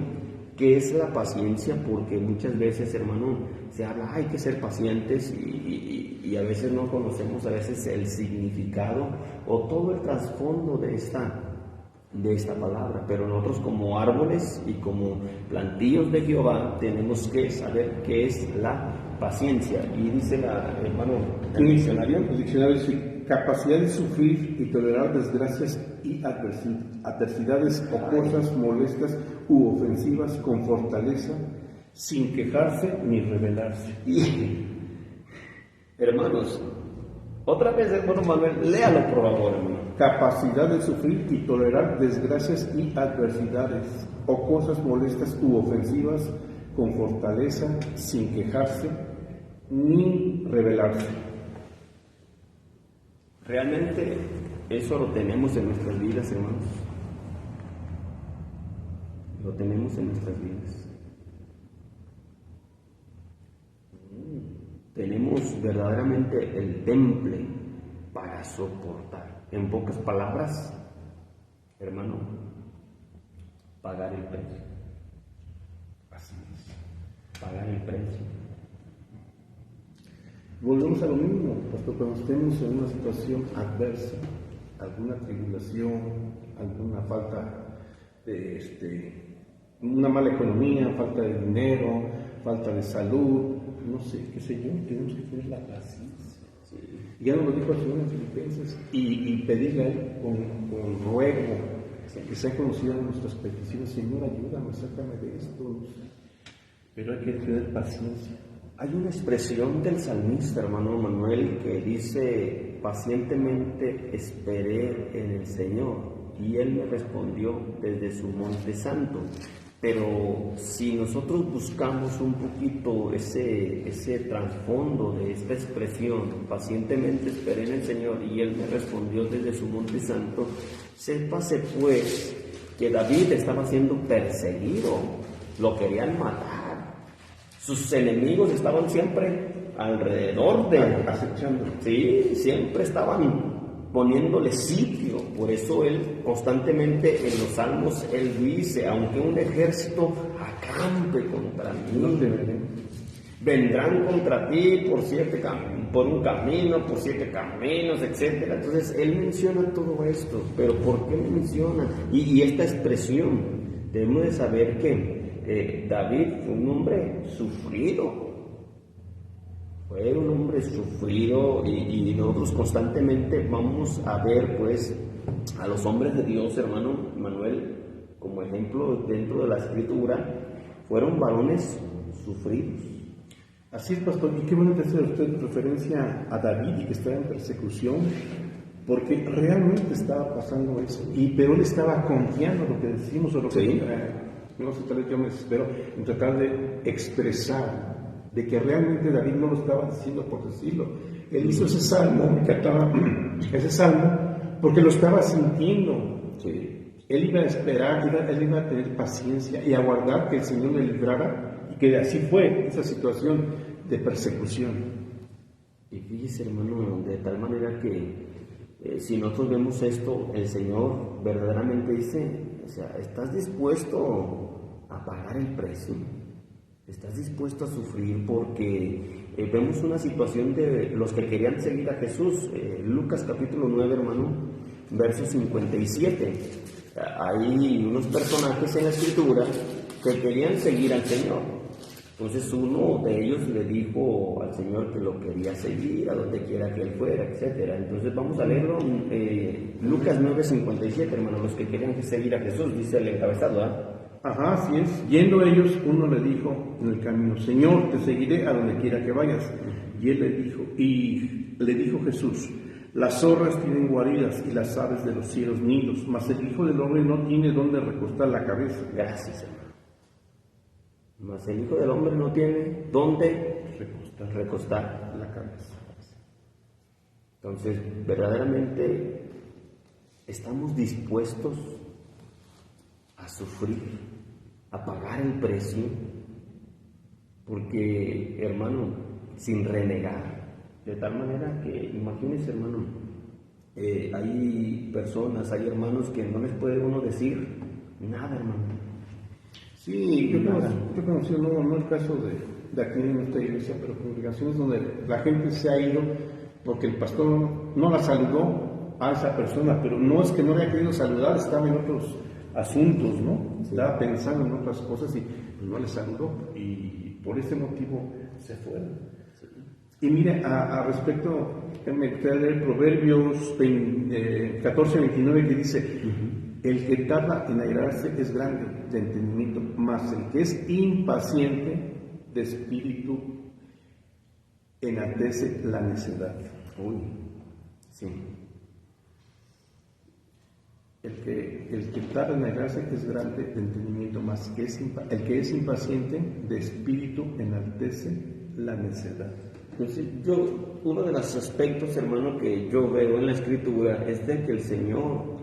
qué es la paciencia, porque muchas veces, hermano, se habla, hay que ser pacientes y a veces no conocemos a veces el significado o todo el trasfondo de esta palabra, pero nosotros como árboles y como plantíos de Jehová tenemos que saber qué es la paciencia. Y dice hermano, el diccionario dice capacidad de sufrir y tolerar desgracias y adversidades o cosas molestas u ofensivas con fortaleza, sin quejarse ni rebelarse. Y, hermanos, otra vez, hermano Manuel, léalo por favor, hermano. Capacidad de sufrir y tolerar desgracias y adversidades o cosas molestas u ofensivas con fortaleza, sin quejarse ni rebelarse. Realmente eso lo tenemos en nuestras vidas, hermanos. Lo tenemos en nuestras vidas. Tenemos verdaderamente el temple para soportar. En pocas palabras, hermano, pagar el precio. Así es. Pagar el precio. Volvemos a lo mismo, pastor, cuando estemos en una situación adversa, alguna tribulación, alguna falta de una mala economía, falta de dinero, falta de salud, no sé, qué sé yo, tenemos que tener la paciencia. Sí. Y ya nos lo dijo el Señor en Filipenses, y pedirle a Él con ruego, que sean conocidas nuestras peticiones. Señor, ayúdame, sácame de esto. Pero hay que tener paciencia. Hay una expresión del salmista, hermano Manuel, que dice: pacientemente esperé en el Señor, y Él me respondió desde su monte santo. Pero si nosotros buscamos un poquito ese trasfondo de esta expresión, pacientemente esperé en el Señor y Él me respondió desde su monte santo, sépase pues que David estaba siendo perseguido, lo querían matar, sus enemigos estaban siempre alrededor de él, acechando. Sí, siempre estaban poniéndole sitio. Por eso él constantemente en los salmos él dice: aunque un ejército acampe contra mí, vendrán contra ti por un camino, por 7 caminos, etc. Entonces él menciona todo esto. Pero ¿por qué menciona? Y esta expresión, debemos de saber que David fue un hombre sufrido. Fue un hombre sufrido y nosotros constantemente vamos a ver pues a los hombres de Dios, hermano Manuel, como ejemplo dentro de la Escritura, fueron varones sufridos. Así es, pastor. Y qué bueno que hace usted referencia a David y que está en persecución, porque realmente estaba pasando eso, pero él estaba confiando en lo que decimos, o lo que no sé, tal vez yo me desespero en tratar de expresar de que realmente David no lo estaba diciendo por decirlo. Él hizo ese salmo, cantaba ese salmo, porque lo estaba sintiendo. Sí. Él iba a esperar, él iba a tener paciencia y aguardar que el Señor le librara, y que así fue esa situación de persecución. Y fíjese, hermano, de tal manera que si nosotros vemos esto, el Señor verdaderamente dice, o sea, ¿estás dispuesto a pagar el precio? ¿Estás dispuesto a sufrir? Porque vemos una situación de los que querían seguir a Jesús. Lucas capítulo 9, hermano, verso 57. Hay unos personajes en la Escritura que querían seguir al Señor. Entonces uno de ellos le dijo al Señor que lo quería seguir a donde quiera que él fuera, etcétera. Entonces vamos a leerlo, Lucas 9:57, hermano, los que querían seguir a Jesús, dice el encabezado, ¿ah? Ajá, así es. Yendo ellos, uno le dijo en el camino, Señor, te seguiré a donde quiera que vayas. Y él le dijo Jesús, las zorras tienen guaridas y las aves de los cielos nidos, mas el Hijo del Hombre no tiene dónde recostar la cabeza. Gracias, hermano. Mas el Hijo del Hombre no tiene dónde recostar la cabeza. Entonces, verdaderamente, ¿estamos dispuestos a sufrir, a pagar el precio? Porque, hermano, sin renegar, de tal manera que, imagínense, hermano, hay personas, hay hermanos que no les puede uno decir nada, hermano. Sí, yo conocí no el caso de aquí en nuestra iglesia, pero congregaciones donde la gente se ha ido porque el pastor no la saludó a esa persona, pero no es que no le haya querido saludar, estaba en otros asuntos, ¿no? Sí. Estaba pensando en otras cosas y no le saludó, y por ese motivo se fueron. Sí. Y mire, a respecto, me gustaría leer Proverbios 14:29, que dice, el que tarda en airarse es grande de entendimiento, mas el que es impaciente de espíritu enaltece la necedad. Uy, sí. El que tarda en airarse es grande de entendimiento, mas el que es impaciente de espíritu enaltece la necedad. Entonces, uno de los aspectos, hermano, que yo veo en la Escritura es de que el Señor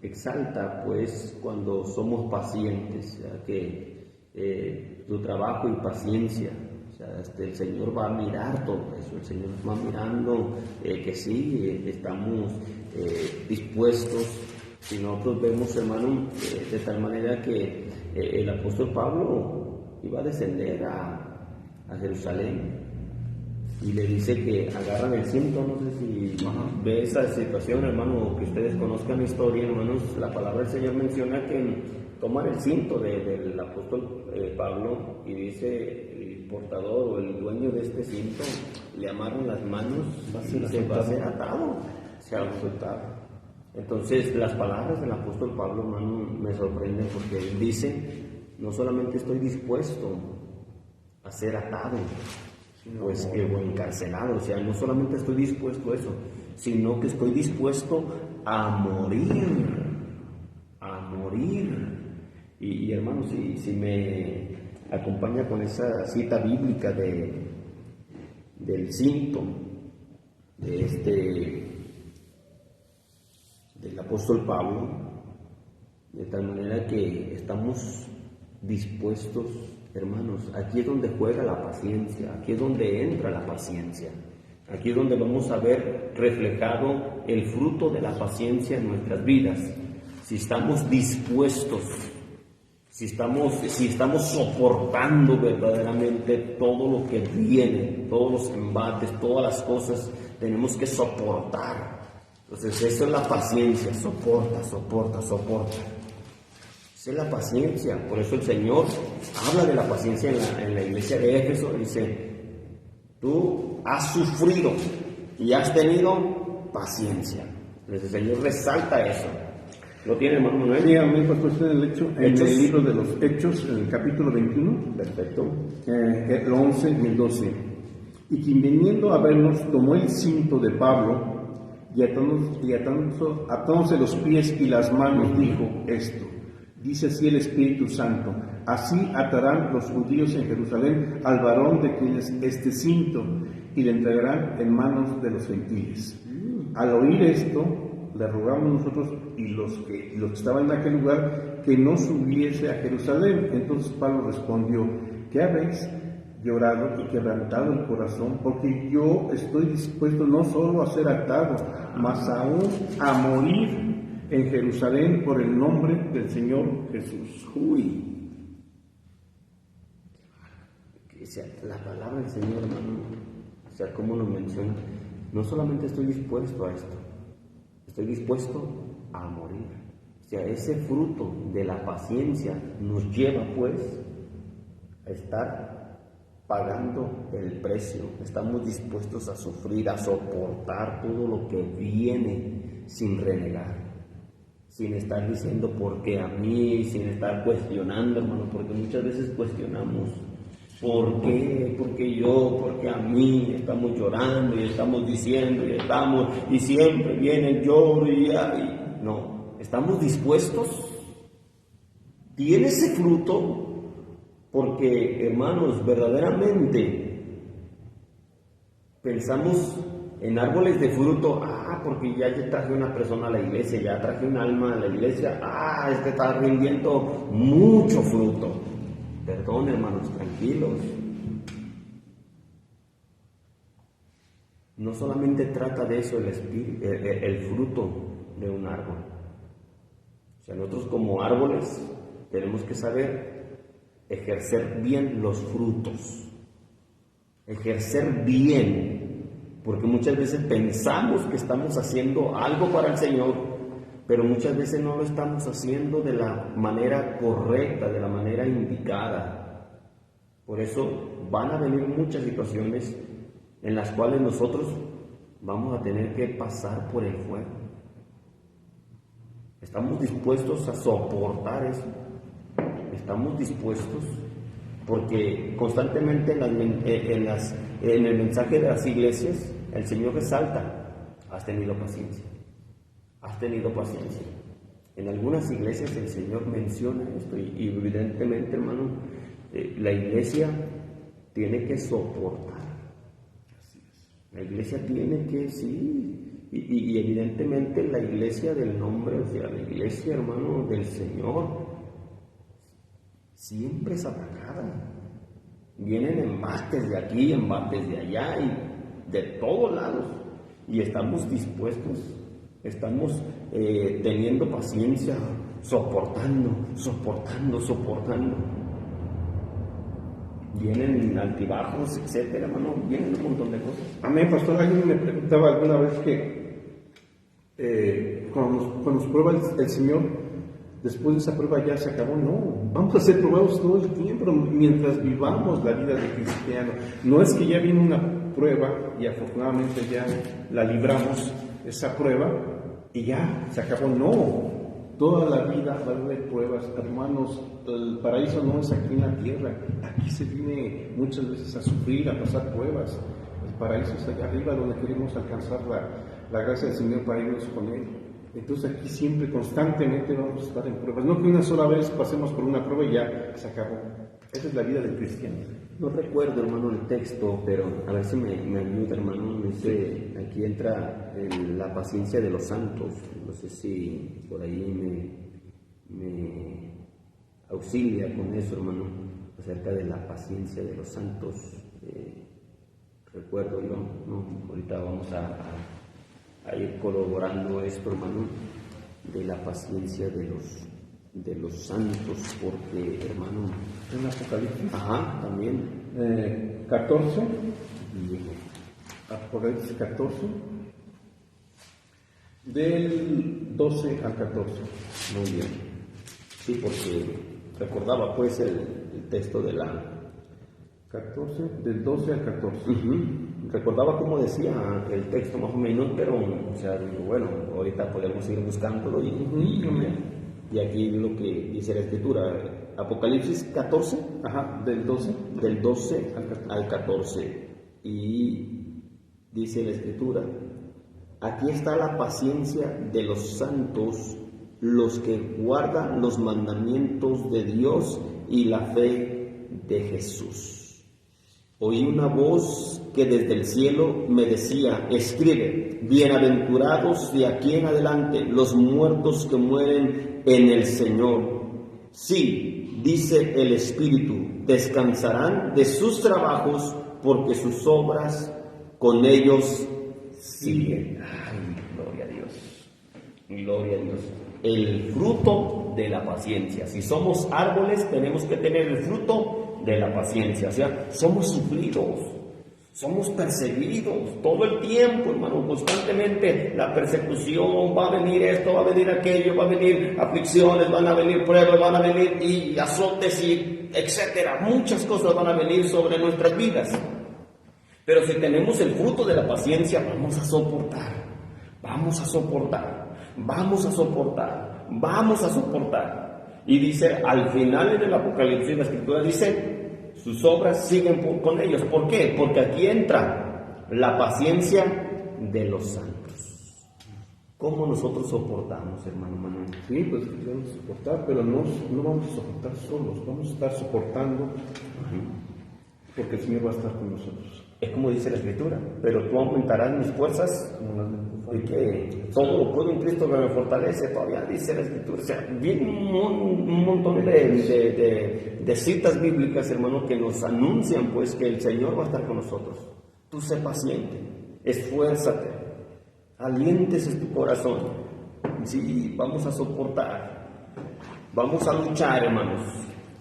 exalta, pues, cuando somos pacientes, o sea, que tu trabajo y paciencia, o sea, el Señor va a mirar todo eso, el Señor va mirando que sí, estamos dispuestos. Si nosotros vemos, hermano, de tal manera que el apóstol Pablo iba a descender a Jerusalén, y le dice que agarran el cinto. No sé si ve esa situación, hermano, que ustedes conozcan la historia, hermanos. La palabra del Señor menciona que toman el cinto del apóstol Pablo, y dice el portador o el dueño de este cinto, le amarran las manos y se va a ser atado, se ha soltado. Entonces, las palabras del apóstol Pablo, hermano, me sorprenden, porque él dice, no solamente estoy dispuesto a ser atado, pues o encarcelado, o sea, no solamente estoy dispuesto a eso, sino que estoy dispuesto a morir. Y hermano, si me acompaña con esa cita bíblica del cinto del apóstol Pablo, de tal manera que estamos dispuestos. Hermanos, aquí es donde juega la paciencia, aquí es donde entra la paciencia, aquí es donde vamos a ver reflejado el fruto de la paciencia en nuestras vidas. Si estamos dispuestos, si estamos soportando verdaderamente todo lo que viene, todos los embates, todas las cosas, tenemos que soportar. Entonces, eso es la paciencia, soporta. Esa es la paciencia. Por eso el Señor habla de la paciencia en la iglesia de Éfeso. Dice, tú has sufrido y has tenido paciencia. Entonces el Señor resalta eso. ¿Lo tiene, hermano Manuel? Sí, amén, pastor, en el libro de los Hechos, en el capítulo 21. Perfecto. El 11 y el 12. Y quien viniendo a vernos tomó el cinto de Pablo y atándose los pies y las manos, dijo esto. Dice así el Espíritu Santo: así atarán los judíos en Jerusalén al varón de quien es este cinto, y le entregarán en manos de los gentiles. Al oír esto, le rogamos nosotros y los que estaban en aquel lugar que no subiese a Jerusalén. Entonces Pablo respondió: ¿qué habéis llorado y quebrantado el corazón? Porque yo estoy dispuesto no solo a ser atado, mas aún a morir en Jerusalén por el nombre del Señor Jesús. Uy. O sea, la palabra del Señor, hermano, o sea, como nos menciona, no solamente estoy dispuesto a esto, estoy dispuesto a morir. O sea, ese fruto de la paciencia nos lleva, pues, a estar pagando el precio. Estamos dispuestos a sufrir, a soportar todo lo que viene sin renegar, sin estar diciendo por qué a mí, sin estar cuestionando, hermano, porque muchas veces cuestionamos por qué, porque yo, porque a mí, estamos llorando y estamos diciendo y siempre viene el lloro y no, estamos dispuestos. Tiene ese fruto porque, hermanos, verdaderamente pensamos en árboles de fruto. Porque ya traje una persona a la iglesia, ya traje un alma a la iglesia, este está rindiendo mucho fruto. Perdón, hermanos, tranquilos. No solamente trata de eso el fruto de un árbol. O sea, nosotros como árboles tenemos que saber ejercer bien los frutos. Ejercer bien. Porque muchas veces pensamos que estamos haciendo algo para el Señor, pero muchas veces no lo estamos haciendo de la manera correcta, de la manera indicada. Por eso van a venir muchas situaciones en las cuales nosotros vamos a tener que pasar por el fuego. ¿Estamos dispuestos a soportar eso? ¿Estamos dispuestos? Porque constantemente en el mensaje de las iglesias, el Señor resalta: has tenido paciencia, has tenido paciencia. En algunas iglesias el Señor menciona esto y evidentemente, hermano, la iglesia tiene que soportar. La iglesia tiene que, sí, y evidentemente la iglesia del nombre, o sea, la iglesia, hermano, del Señor, siempre es atacada. Vienen embates de aquí, embates de allá y de todos lados. Y estamos dispuestos, estamos teniendo paciencia, soportando. Vienen altibajos, etcétera, hermano, vienen un montón de cosas. Amén, pastor. Alguien me preguntaba alguna vez que cuando nos prueba el Señor, después de esa prueba ya se acabó. No, vamos a ser probados todo el tiempo mientras vivamos la vida de cristiano. No es que ya viene una prueba y afortunadamente ya la libramos, esa prueba, y ya se acabó. No, toda la vida va a haber pruebas, hermanos. El paraíso no es aquí en la tierra. Aquí se viene muchas veces a sufrir, a pasar pruebas. El paraíso es allá arriba donde queremos alcanzar la gracia del Señor para irnos con Él. Entonces aquí siempre, constantemente vamos a estar en pruebas. No que una sola vez pasemos por una prueba y ya se acabó. Esa es la vida del cristiano. No recuerdo, hermano, el texto, pero a ver si me ayuda, hermano. Aquí entra la paciencia de los santos. No sé si por ahí me auxilia con eso, hermano, acerca de la paciencia de los santos. Recuerdo yo, ¿no? Ahorita vamos a ir colaborando esto, hermano, de la paciencia de los santos, porque, hermano, en Apocalipsis. También. 14. Apocalipsis 14. Del 12 al 14. Muy bien. Sí, porque recordaba pues el texto de la 14, del 12 al 14. Recordaba cómo decía el texto más o menos, pero, o sea, digo, bueno, ahorita podemos ir buscándolo y aquí lo que dice la Escritura, Apocalipsis 14, del 12 al 14, y dice la Escritura: aquí está la paciencia de los santos, los que guardan los mandamientos de Dios y la fe de Jesús. Oí una voz que desde el cielo me decía: escribe, bienaventurados de aquí en adelante los muertos que mueren en el Señor. Sí, dice el Espíritu, descansarán de sus trabajos, porque sus obras con ellos siguen. Ay, gloria a Dios. Gloria a Dios. El fruto de la paciencia. Si somos árboles, tenemos que tener el fruto de la paciencia. O sea, somos sufridos, somos perseguidos todo el tiempo, hermano, constantemente. La persecución, va a venir esto, va a venir aquello, va a venir aflicciones, van a venir pruebas, van a venir y azotes y etcétera. Muchas cosas van a venir sobre nuestras vidas. Pero si tenemos el fruto de la paciencia, vamos a soportar, vamos a soportar, vamos a soportar, vamos a soportar. Y dice, al final en el Apocalipsis, la Escritura dice, sus obras siguen con ellos. ¿Por qué? Porque aquí entra la paciencia de los santos. ¿Cómo nosotros soportamos, hermano Manuel? Sí, pues vamos a soportar, pero no vamos a soportar solos, vamos a estar soportando porque el Señor va a estar con nosotros. Es como dice la Escritura, pero tú aumentarás mis fuerzas, y que todo lo puedo en Cristo que me fortalece. Todavía dice la Escritura. O sea, viene un montón de citas bíblicas, hermano, que nos anuncian pues que el Señor va a estar con nosotros. Tú sé paciente, esfuérzate, aliéntese tu corazón. Sí, vamos a soportar, vamos a luchar, hermanos.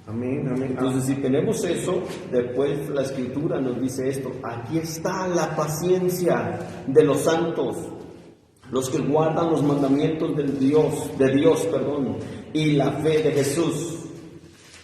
Amén, amén. Entonces, si tenemos eso, después la Escritura nos dice esto: aquí está la paciencia de los santos, los que guardan los mandamientos de Dios, y la fe de Jesús.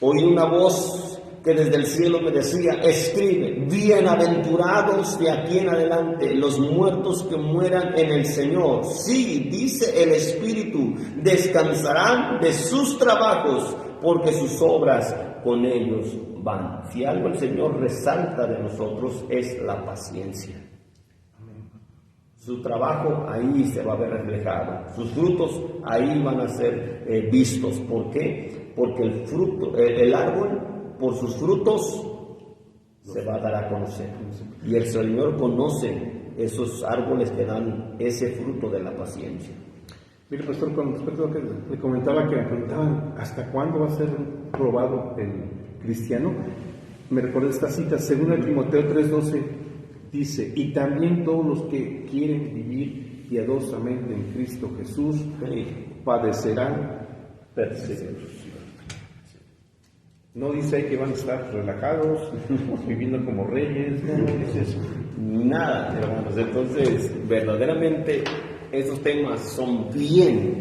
Oí una voz que desde el cielo me decía: escribe, bienaventurados de aquí en adelante los muertos que mueran en el Señor. Sí, dice el Espíritu, descansarán de sus trabajos, porque sus obras con ellos van. Si algo el Señor resalta de nosotros es la paciencia. Su trabajo ahí se va a ver reflejado, sus frutos ahí van a ser vistos. ¿Por qué? Porque el árbol por sus frutos se va a dar a conocer. Y el Señor conoce esos árboles que dan ese fruto de la paciencia. Mire, pastor, con respecto a lo que le comentaba, que me preguntaban hasta cuándo va a ser probado el cristiano, me recordé esta cita, 2 Timoteo 3:12, dice: y también todos los que quieren vivir piadosamente en Cristo Jesús padecerán persecución. No dice que van a estar relajados, viviendo como reyes, no dice eso. Nada, hermanos. Entonces, verdaderamente esos temas son bien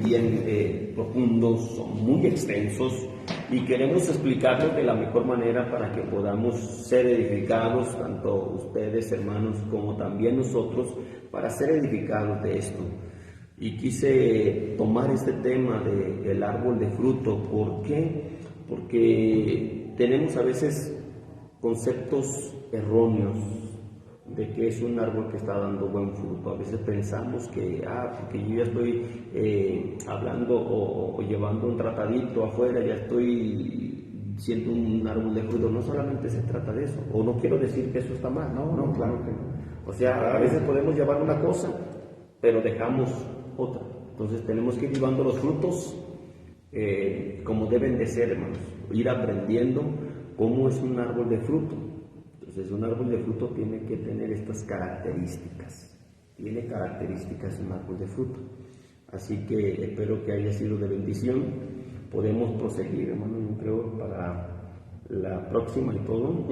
profundos, son muy extensos, y queremos explicarlos de la mejor manera para que podamos ser edificados, tanto ustedes, hermanos, como también nosotros, para ser edificados de esto. Y quise tomar este tema del árbol de fruto. ¿Por qué? Porque tenemos a veces conceptos erróneos de que es un árbol que está dando buen fruto. A veces pensamos que, porque yo ya estoy hablando o llevando un tratadito afuera, ya estoy siendo un árbol de fruto. No solamente se trata de eso, o no quiero decir que eso está mal, no, claro que no. O sea, a veces podemos llevar una cosa, pero dejamos otra. Entonces tenemos que ir llevando los frutos como deben de ser, hermanos, ir aprendiendo cómo es un árbol de fruto. Entonces, un árbol de fruto tiene que tener estas características. Tiene características un árbol de fruto. Así que espero que haya sido de bendición. Podemos proseguir, hermano, yo creo, para la próxima y todo,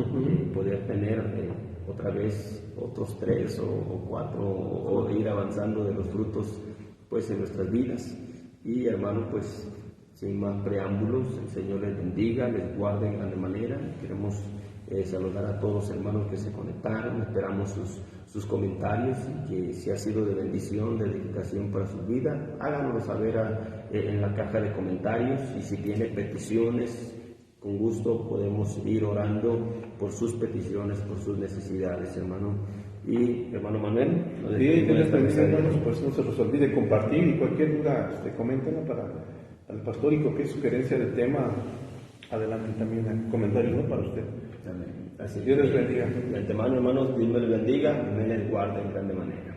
poder tener otra vez otros 3 o 4, o ir avanzando de los frutos pues en nuestras vidas. Y, hermano, pues sin más preámbulos, el Señor les bendiga, les guarde en grande manera. Queremos saludar a todos los hermanos que se conectaron, esperamos sus comentarios, y que si ha sido de bendición, de edificación para su vida, háganoslo saber en la caja de comentarios, y si tiene peticiones, con gusto podemos ir orando por sus peticiones, por sus necesidades, hermano. Y hermano Manuel, nos Sí, despedimos Dios de esta bendiga, mesa de hermanos, Dios. pues no se los olvide compartir y cualquier duda, coméntenla para al pastor y cualquier sugerencia de tema, adelante también en comentarios, ¿no? Para usted. Amén. Así Dios les que, bendiga. De antemano, hermanos, Dios me les bendiga y me les guarde en grande manera.